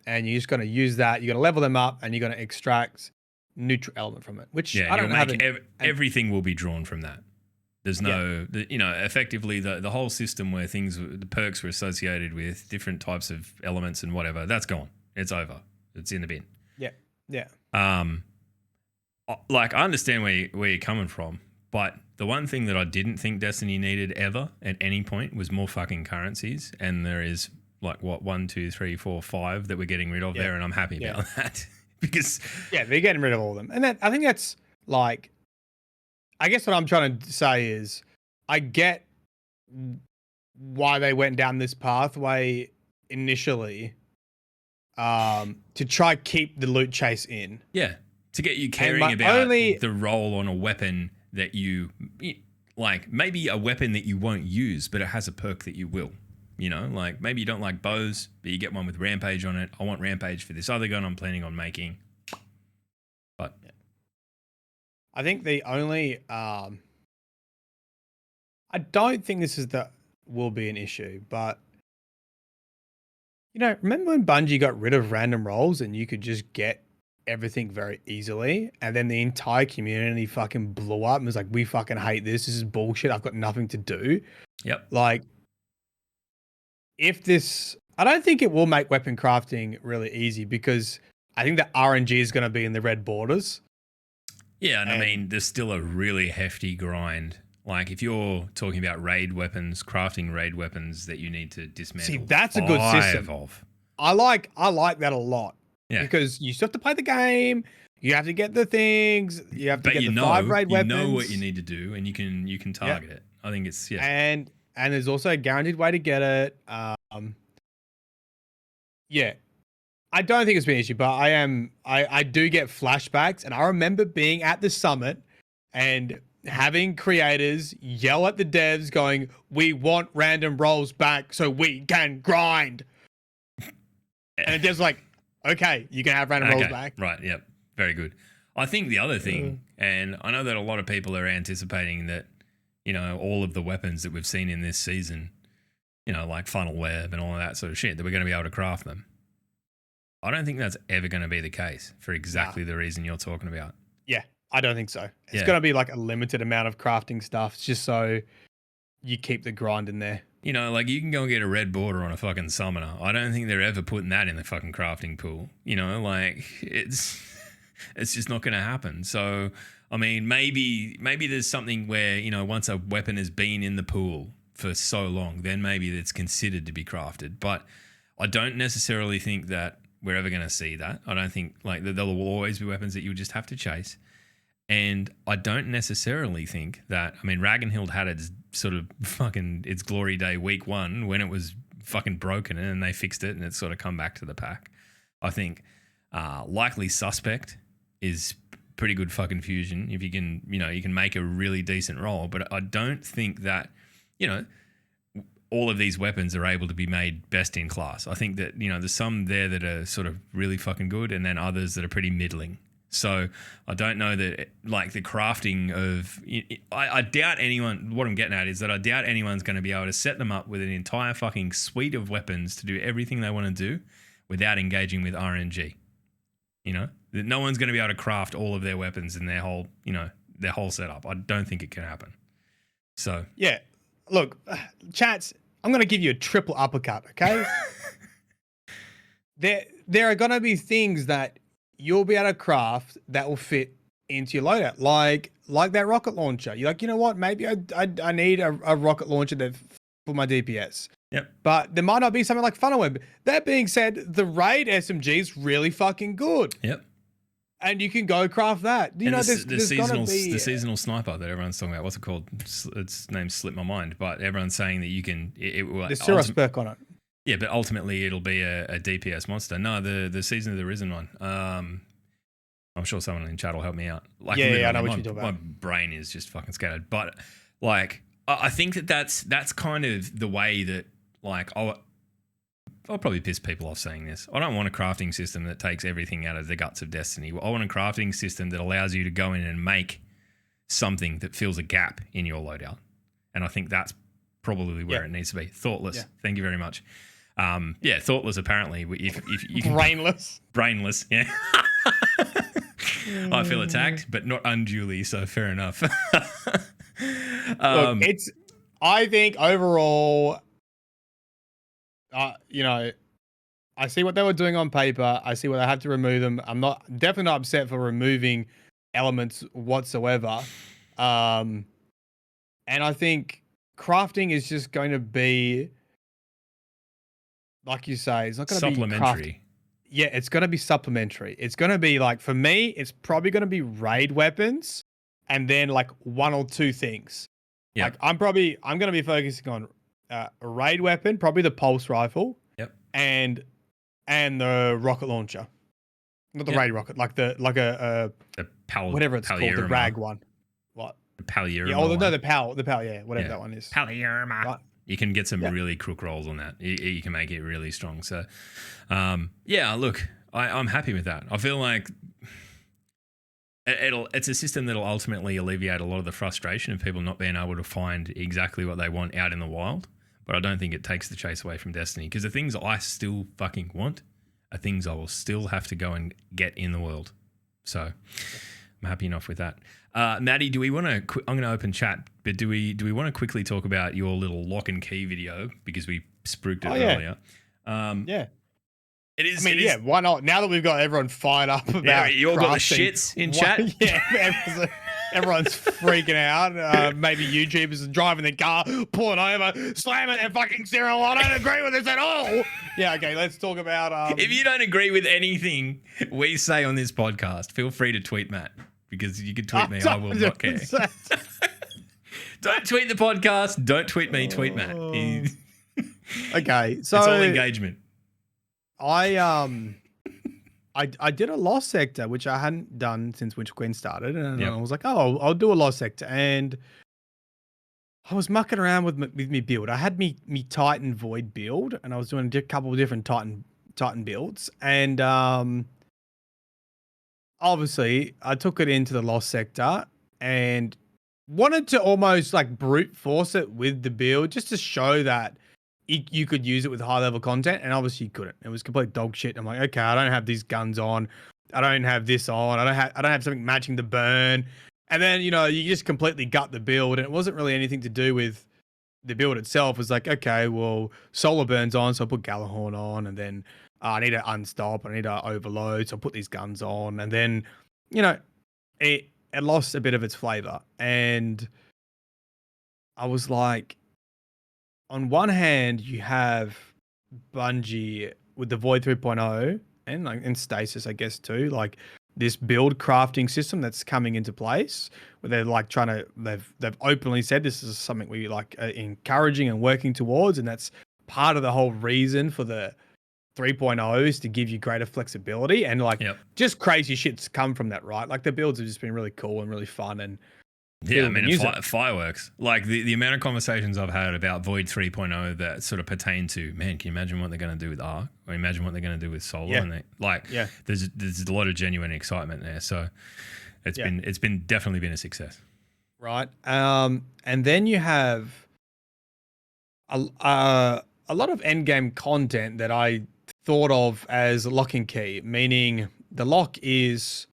And you're just going to use that. You're going to level them up, and you're going to extract neutral element from it. Which I don't have. Everything will be drawn from that. There's no, effectively the whole system where the perks were associated with different types of elements and whatever, that's gone. It's over. It's in the bin. Yeah. Like, I understand where you're coming from, but the one thing that I didn't think Destiny needed ever at any point was more fucking currencies, and there is like 1, 2, 3, 4, 5 that we're getting rid of there, and I'm happy about that because they're getting rid of all of them, and I think that's like, I guess what I'm trying to say is, I get why they went down this pathway initially, to try keep the loot chase in. Yeah, to get you caring about the role on a weapon that you like, maybe a weapon that you won't use, but it has a perk that you will. You know, like maybe you don't like bows, but you get one with Rampage on it. I want Rampage for this other gun I'm planning on making. But I think the only, I don't think this will be an issue, but remember when Bungie got rid of random rolls and you could just get everything very easily, and then the entire community fucking blew up and was like, we fucking hate this. This is bullshit. I've got nothing to do. Yep. Like, I don't think it will make weapon crafting really easy, because I think the RNG is going to be in the red borders. Yeah, and I mean, there's still a really hefty grind. Like, if you're talking about raid weapons, crafting raid weapons that you need to dismantle. See, that's a good system. I like that a lot. Yeah. Because you still have to play the game. You have to get the things. You have to get the 5 raid weapons. You know what you need to do, and you can target it. I think it's And there's also a guaranteed way to get it. I don't think it's been an issue, but I do get flashbacks, and I remember being at the summit and having creators yell at the devs going, we want random rolls back so we can grind. And the devs like, okay, you can have random rolls back. Right, yep. Very good. I think the other thing, and I know that a lot of people are anticipating that, all of the weapons that we've seen in this season, like funnel web and all of that sort of shit, that we're going to be able to craft them. I don't think that's ever going to be the case for exactly the reason you're talking about. Yeah, I don't think so. It's going to be like a limited amount of crafting stuff, just so you keep the grind in there. Like you can go and get a red border on a fucking summoner. I don't think they're ever putting that in the fucking crafting pool. Like it's just not going to happen. So, I mean, maybe there's something where, once a weapon has been in the pool for so long, then maybe it's considered to be crafted. But I don't necessarily think that we're ever going to see that. I don't think, like, there will always be weapons that you just have to chase. And I don't necessarily think that, I mean, Ragnhild had its sort of its glory day week 1 when it was fucking broken, and they fixed it and it's sort of come back to the pack. I think likely suspect is pretty good fucking fusion if you can, you can make a really decent roll. But I don't think that, all of these weapons are able to be made best in class. I think that, there's some there that are sort of really fucking good, and then others that are pretty middling. So I don't know that, like, the crafting of... I doubt anyone... What I'm getting at is that I doubt anyone's going to be able to set them up with an entire fucking suite of weapons to do everything they want to do without engaging with RNG. That no one's going to be able to craft all of their weapons in their whole setup. I don't think it can happen. So... Yeah. Look, chats, I'm going to give you a triple uppercut, okay? There are going to be things that you'll be able to craft that will fit into your loadout, like that rocket launcher. You're like, you know what? Maybe I need a rocket launcher for my DPS. Yep. But there might not be something like funnel web. That being said, the raid SMG is really fucking good. Yep. and you can go craft that. You And know, the there's gonna seasonal be the seasonal sniper that everyone's talking about. What's it called? Its name slipped my mind, but everyone's saying that you can. It will. the Cirrus perk on it. Yeah, but ultimately it'll be a DPS monster. No, the Season of the Risen one. I'm sure someone in chat will help me out. Like, Yeah, I know what my, you're talking my about. brain is just fucking scattered. But like, I think that's kind of the way that like I'll probably piss people off saying this. I don't want a crafting system that takes everything out of the guts of Destiny. I want a crafting system that allows you to go in and make something that fills a gap in your loadout. And I think that's probably where it needs to be. Thoughtless. Yeah. Thank you very much. Thoughtless apparently. If you can brainless, yeah. I feel attacked, but not unduly, so fair enough. Look, I think overall, you know, I see what they were doing on paper. I see why they had to remove them. I'm definitely not upset for removing elements whatsoever. And I think crafting is just going to be, like you say, it's not going to be supplementary. Yeah, it's going to be supplementary. It's going to be like, for me, it's probably going to be raid weapons and then like one or two things. Yep. Like I'm going to be focusing on a raid weapon, probably the pulse rifle. Yep. And the rocket launcher. Not the raid rocket, like the whatever it's called, the rag one. What? The Palierma. Yeah, the PAL, yeah, whatever that one is. Palierma. Right. You can get some really crook rolls on that. You can make it really strong. So, look, I'm happy with that. I feel like it's a system that'll ultimately alleviate a lot of the frustration of people not being able to find exactly what they want out in the wild. But I don't think it takes the chase away from Destiny, because the things I still fucking want are things I will still have to go and get in the world. So I'm happy enough with that. Maddie, do we want to? I'm going to open chat, but do we want to quickly talk about your little lock and key video, because we spruiked it earlier? Yeah. It is. I mean, why not? Now that we've got everyone fired up about, yeah, you all got the crafting, shits in chat. Yeah, everyone's freaking out. Maybe YouTubers are driving their car, pulling over, slamming their fucking Cyril. I don't agree with this at all. Yeah, okay, let's talk about. If you don't agree with anything we say on this podcast, feel free to tweet Matt, because you can tweet me. I will not care. Don't tweet the podcast. Don't tweet me. Tweet Matt. Okay, so it's all engagement. I did a lost sector, which I hadn't done since Witch Queen started, and I was like, oh, I'll do a lost sector, and I was mucking around with me build. I had me Titan Void build, and I was doing a couple of different Titan builds, and obviously I took it into the lost sector and wanted to almost like brute force it with the build, just to show that you could use it with high level content, and obviously you couldn't. It was complete dog shit. I'm like, okay, I don't have these guns on, I don't have this on, I don't have something matching the burn, and then you just completely gut the build, and it wasn't really anything to do with the build itself. It was like, okay, well, solar burns on, so I put Galahorn on, and then I need to unstop, I need to overload, so I put these guns on, and then it lost a bit of its flavor, and I was like, on one hand, you have Bungie with the Void 3.0 and Stasis, I guess, too, like this build crafting system that's coming into place, where they're like they've openly said this is something we like encouraging and working towards, and that's part of the whole reason for the 3.0 is to give you greater flexibility, and just crazy shit's come from that, right? Like the builds have just been really cool and really fun, and yeah, I mean, fireworks. Like the amount of conversations I've had about Void 3.0 that sort of pertain to, man, can you imagine what they're going to do with Arc? Or imagine what they're going to do with Solar? Yeah. And there's a lot of genuine excitement there. So it's been definitely been a success. Right. And then you have a lot of endgame content that I thought of as lock and key, meaning the lock is,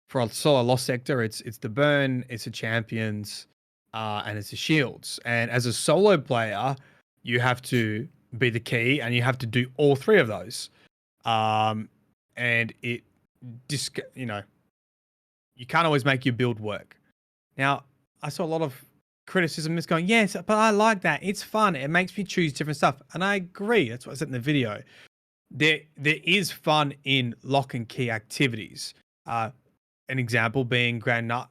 for a solo lost sector, it's the burn, it's the champions, and it's the shields. And as a solo player, you have to be the key, and you have to do all three of those. And it just, you can't always make your build work. Now, I saw a lot of criticism that's going, yes, but I like that. It's fun. It makes me choose different stuff. And I agree. That's what I said in the video. There is fun in lock and key activities. an example being Grandmaster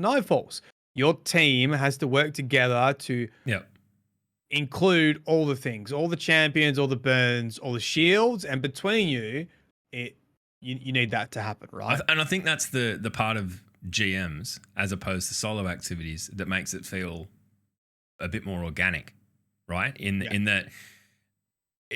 Nightfalls. Your team has to work together to Yeah. include all the things, all the champions, all the burns, all the shields, and between you, you need that to happen, right? And I think that's the part of GMs as opposed to solo activities that makes it feel a bit more organic, right? In that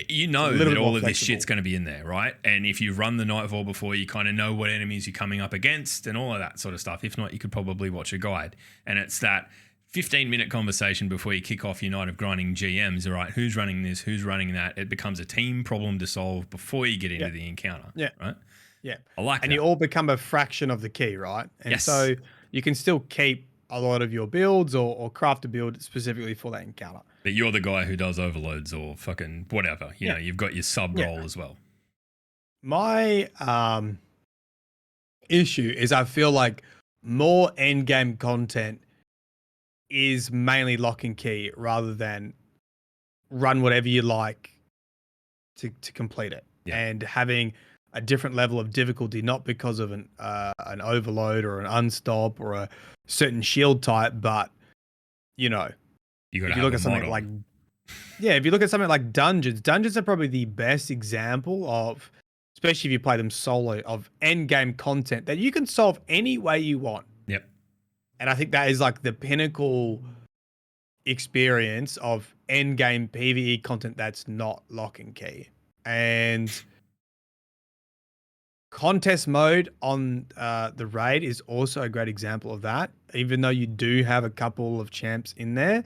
you know that all of this shit's going to be in there, right? And if you've run the Nightfall before, you kind of know what enemies you're coming up against and all of that sort of stuff. If not, you could probably watch a guide. And it's that 15-minute conversation before you kick off your night of grinding GMs, all right? Who's running this? Who's running that? It becomes a team problem to solve before you get into the encounter, right? Yeah. I like that. And you all become a fraction of the key, right? And Yes. so you can still keep a lot of your builds or craft a build specifically for that encounter. But you're the guy who does overloads or fucking whatever. You know, you've got your sub role as well. My issue is I feel like more end game content is mainly lock and key rather than run whatever you like to complete it. Yeah. And having a different level of difficulty, not because of an overload or an unstop or a certain shield type, but you know, if you look at something like if you look at something like dungeons are probably the best example of, especially if you play them solo, of end game content that you can solve any way you want. Yep. And I think that is like the pinnacle experience of end game PvE content that's not lock and key. And contest mode on the raid is also a great example of that. Even though you do have a couple of champs in there,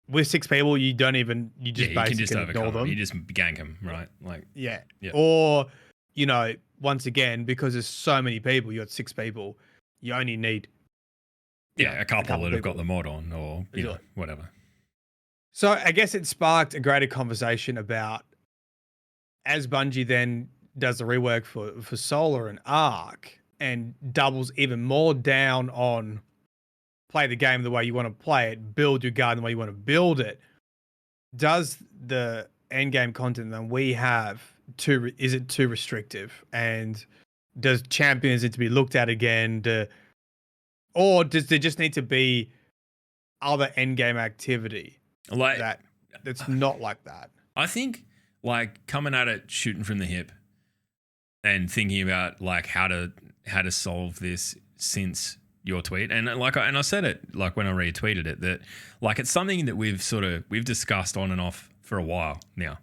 with 6 people, you just basically ignore them. You just gank them, right? Yeah. Or, you know, once again, because there's so many people, you got 6 people, you only need a couple that have got the mod on or whatever. So I guess it sparked a greater conversation about, as Bungie then does the rework for SotR and Arc and doubles even more down on play the game the way you want to play it, build your garden the way you want to build it. Does the end game content that we have is it too restrictive? And does champions need to be looked at again? Or does there just need to be other end game activity that's not like that? I think like coming at it shooting from the hip and thinking about like how to solve this since your tweet, and I said it like when I retweeted it, that like it's something that we've discussed on and off for a while now,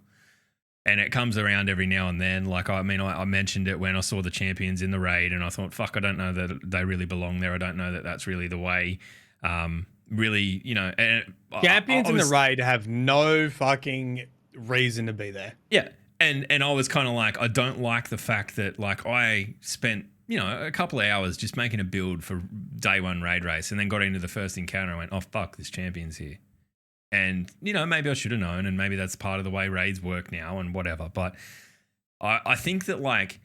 and it comes around every now and then. Like I mentioned it when I saw the champions in the raid, and I thought, fuck, I don't know that they really belong there. I don't know that that's really the way. Really, you know, and champions in the raid have no fucking reason to be there. Yeah, and I was kind of like, I don't like the fact that like I spent, you know, a couple of hours just making a build for day one raid race and then got into the first encounter and went, oh, fuck, this champion's here. And, you know, maybe I should have known, and maybe that's part of the way raids work now and whatever. But I think that like,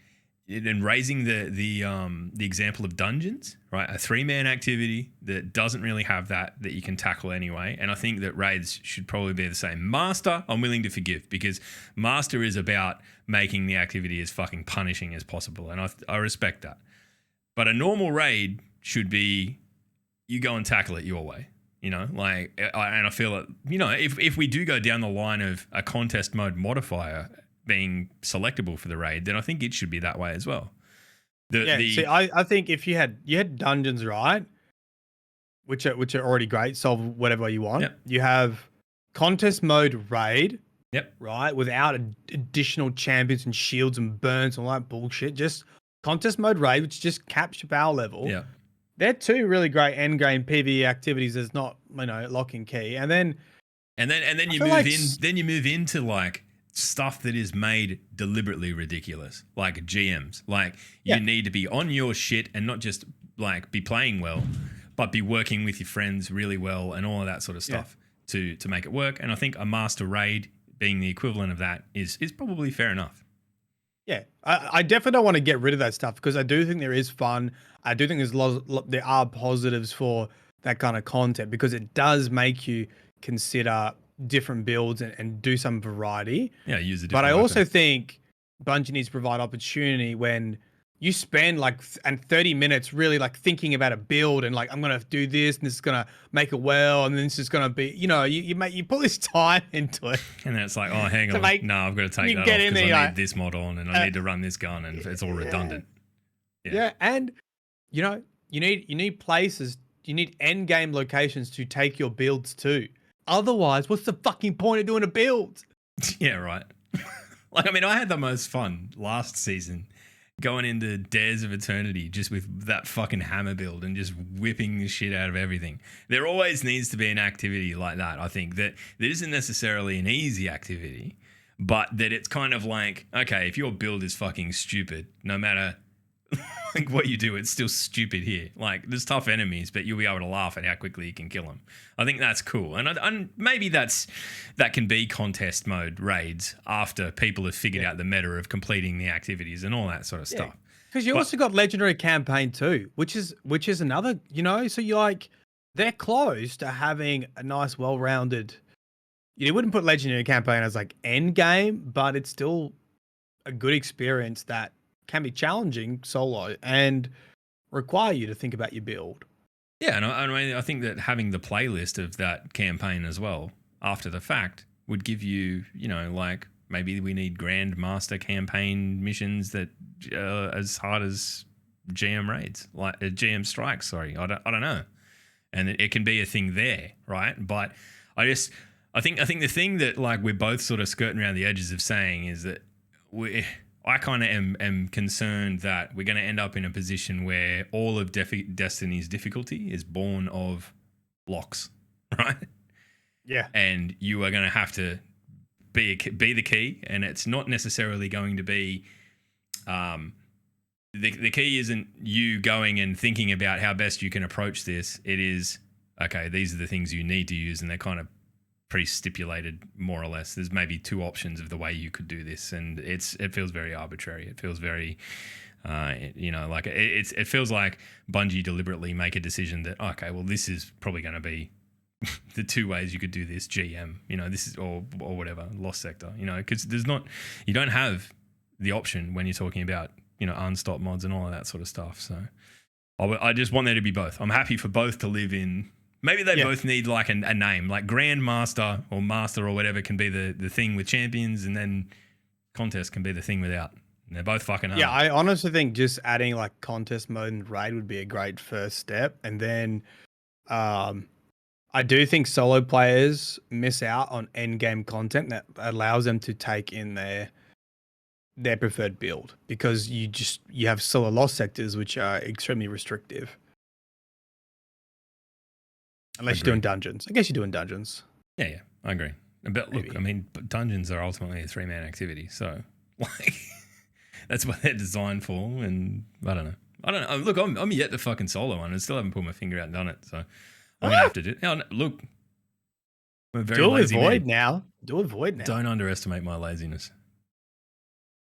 in raising the example of dungeons, right? A 3-man activity that doesn't really have that you can tackle anyway. And I think that raids should probably be the same. Master, I'm willing to forgive, because Master is about making the activity as fucking punishing as possible. And I respect that. But a normal raid should be, you go and tackle it your way, you know? Like, and I feel that, you know, if we do go down the line of a contest mode modifier being selectable for the raid, then I think it should be that way as well. I think if you had dungeons, right, which are already great, solve whatever you want. Yep. You have contest mode raid, right, without additional champions and shields and burns and all that bullshit. Just contest mode raid, which just caps your power level. Yeah, they're 2 really great end game PvE activities. There's not, you know, lock and key, and then you move in. Then you move into like stuff that is made deliberately ridiculous, like GMs. Like you need to be on your shit and not just like be playing well, but be working with your friends really well and all of that sort of stuff to make it work. And I think a master raid being the equivalent of that is probably fair enough. Yeah, I definitely don't want to get rid of that stuff, because I do think there is fun. I do think there are positives for that kind of content, because it does make you consider different builds and do some variety. Yeah, use a different But I weapon. also think Bungie needs to provide opportunity when you spend like 30 minutes really like thinking about a build and like I'm gonna do this and this is gonna make it well and then this is gonna be you put this time into it. And then it's like, oh, hang on, no, I've got to take that off because I need this mod on and I need to run this gun and it's all redundant. Yeah, and you need places, you need end game locations to take your builds to. Otherwise, what's the fucking point of doing a build? Yeah, right. Like, I mean, I had the most fun last season going into Dares of Eternity just with that fucking hammer build and just whipping the shit out of everything. There always needs to be an activity like that, I think, that isn't necessarily an easy activity, but that it's kind of like, okay, if your build is fucking stupid, no matter like what you do, it's still stupid here. Like, there's tough enemies, but you'll be able to laugh at how quickly you can kill them. I think that's cool. And maybe that can be contest mode raids after people have figured out the meta of completing the activities and all that sort of stuff. Because you also got legendary campaign too, which is another, so you're like, they're close to having a nice, well-rounded. You wouldn't put legendary campaign as like end game, but it's still a good experience that can be challenging solo and require you to think about your build. Yeah, and I think that having the playlist of that campaign as well after the fact would give you, like maybe we need Grandmaster campaign missions that as hard as GM raids, like GM strikes. Sorry, I don't know, and it can be a thing there, right? But I think the thing that like we're both sort of skirting around the edges of saying is that I kind of am concerned that we're going to end up in a position where all of Destiny's difficulty is born of locks, right? Yeah. And you are going to have to be the key, and it's not necessarily going to be the key isn't you going and thinking about how best you can approach this. It is, okay, these are the things you need to use, and they're kind of pre-stipulated more or less. There's maybe two options of the way you could do this, and it feels very arbitrary. It feels very like it feels like Bungie deliberately make a decision that, okay, well, this is probably going to be the two ways you could do this GM, this is or whatever, Lost Sector, because you don't have the option when you're talking about unstop mods and all of that sort of stuff. So I just want there to be both. I'm happy for both to live in. Maybe they both need like a name, like Grandmaster or Master or whatever can be the thing with champions, and then contest can be the thing without. And they're both fucking hard. Yeah, I honestly think just adding like contest mode and raid would be a great first step. And then I do think solo players miss out on end game content that allows them to take in their preferred build, because you have solo lost sectors which are extremely restrictive. Unless you're doing dungeons. I guess you're doing dungeons. Yeah, I agree. But look, I mean, dungeons are ultimately a 3-man activity, so like that's what they're designed for. And I don't know. Look, I'm yet to fucking solo one. I still haven't put my finger out and done it, so I'm gonna have to do it. No, look, I'm a very lazy man. Do a void now. Don't underestimate my laziness.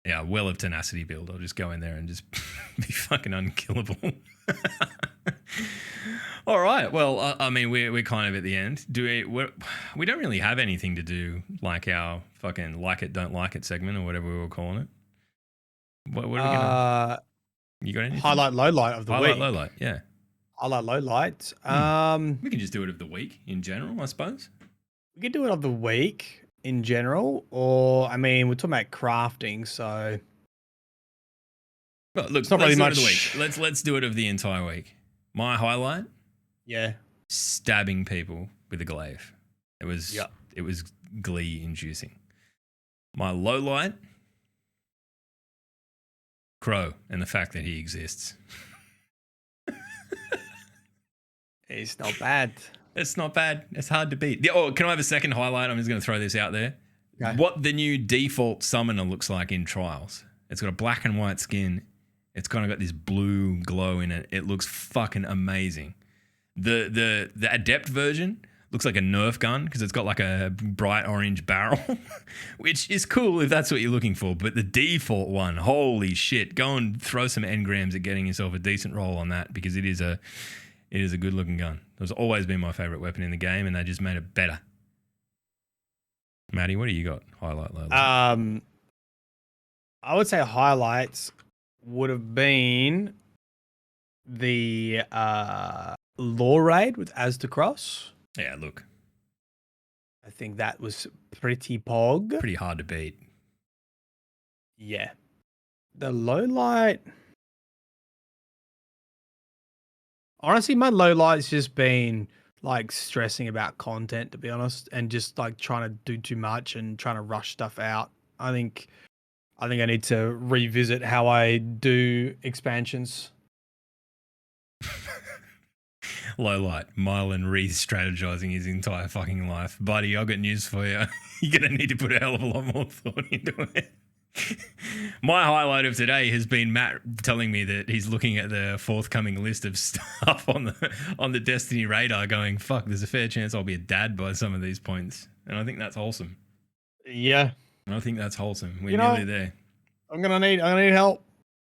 Yeah, well of tenacity build. I'll just go in there and just be fucking unkillable. All right. Well, I mean, we're kind of at the end. We don't really have anything to do like our fucking like it, don't like it segment or whatever we were calling it. What are we gonna? You got anything? Highlight, low light of the week. Highlight, low light. Yeah. Highlight, low light. We can just do it of the week in general, I suppose. We could do it of the week in general, or I mean, we're talking about crafting, so. Well, look, it's not really much. Let's do it of the entire week. My highlight. Yeah. Stabbing people with a glaive. It was glee inducing. My low light. Crow and the fact that he exists. It's not bad. It's not bad. It's hard to beat. Oh, can I have a second highlight? I'm just going to throw this out there. Okay. What the new default summoner looks like in Trials. It's got a black and white skin. It's kind of got this blue glow in it. It looks fucking amazing. The adept version looks like a Nerf gun because it's got like a bright orange barrel, which is cool if that's what you're looking for. But the default one, holy shit! Go and throw some engrams at getting yourself a decent roll on that, because it is a good looking gun. It's always been my favorite weapon in the game, and they just made it better. Maddie, what do you got? Highlight, low light. I would say highlights. would have been the Law Raid with Asda Cross. Yeah, look, I think that was pretty pog. pretty hard to beat. Yeah. The low light. Honestly, my low light's just been like stressing about content, to be honest, and just like trying to do too much and trying to rush stuff out. I think I need to revisit how I do expansions. Low light, Mylan re-strategizing his entire fucking life. Buddy, I've got news for you. You're going to need to put a hell of a lot more thought into it. My highlight of today has been Matt telling me that he's looking at the forthcoming list of stuff on the Destiny radar going, fuck, there's a fair chance I'll be a dad by some of these points. And I think that's wholesome. Yeah. I think that's wholesome. We're know, nearly there. I'm gonna need help.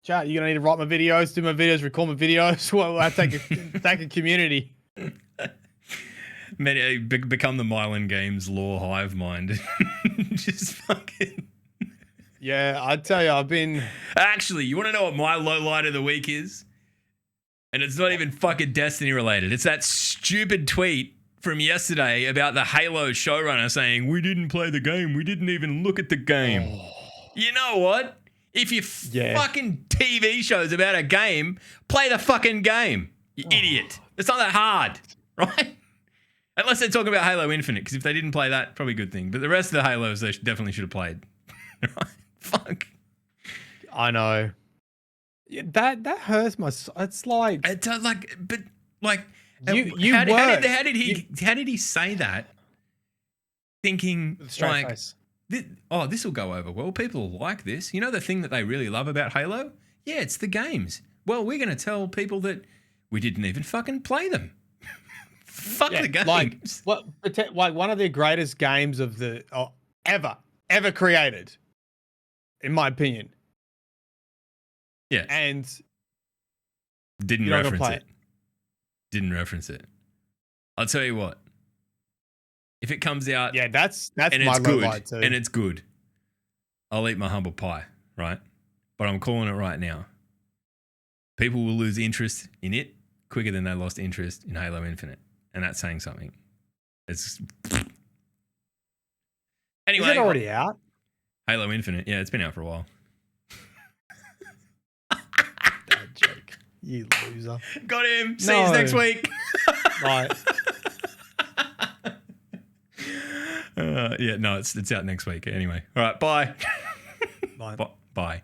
Chat, you're gonna need to write my videos, do my videos, record my videos. Well, I take a community. Become the Mylan Games lore hive mind. Just fucking. Yeah, I tell you, I've been. Actually, you want to know what my low light of the week is? And it's not even fucking Destiny related. It's that stupid tweet from yesterday about the Halo showrunner saying, we didn't play the game. We didn't even look at the game. Oh. You know what? If your fucking TV show's about a game, play the fucking game. You idiot. It's not that hard, right? Unless they're talking about Halo Infinite, because if they didn't play that, probably a good thing. But the rest of the Halos, they definitely should have played. Right? Fuck. I know. Yeah, that hurts my. It's like it does. But how did he say that? Thinking like, this will go over well. People like this. You know the thing that they really love about Halo? Yeah, it's the games. Well, we're going to tell people that we didn't even fucking play them. Fuck the games. Like one of the greatest games of ever created. In my opinion. Yeah. And didn't reference it. I'll tell you what. If it comes out, yeah, that's and my it's good, light too. and it's good, I'll eat my humble pie, right? But I'm calling it right now. People will lose interest in it quicker than they lost interest in Halo Infinite, and that's saying something. It's anyway. Is it already out? Halo Infinite, yeah, it's been out for a while. Bad joke, you loser. Got him. See you next week. Bye. Yeah, no, it's out next week. Anyway, all right, bye. Bye. Bye.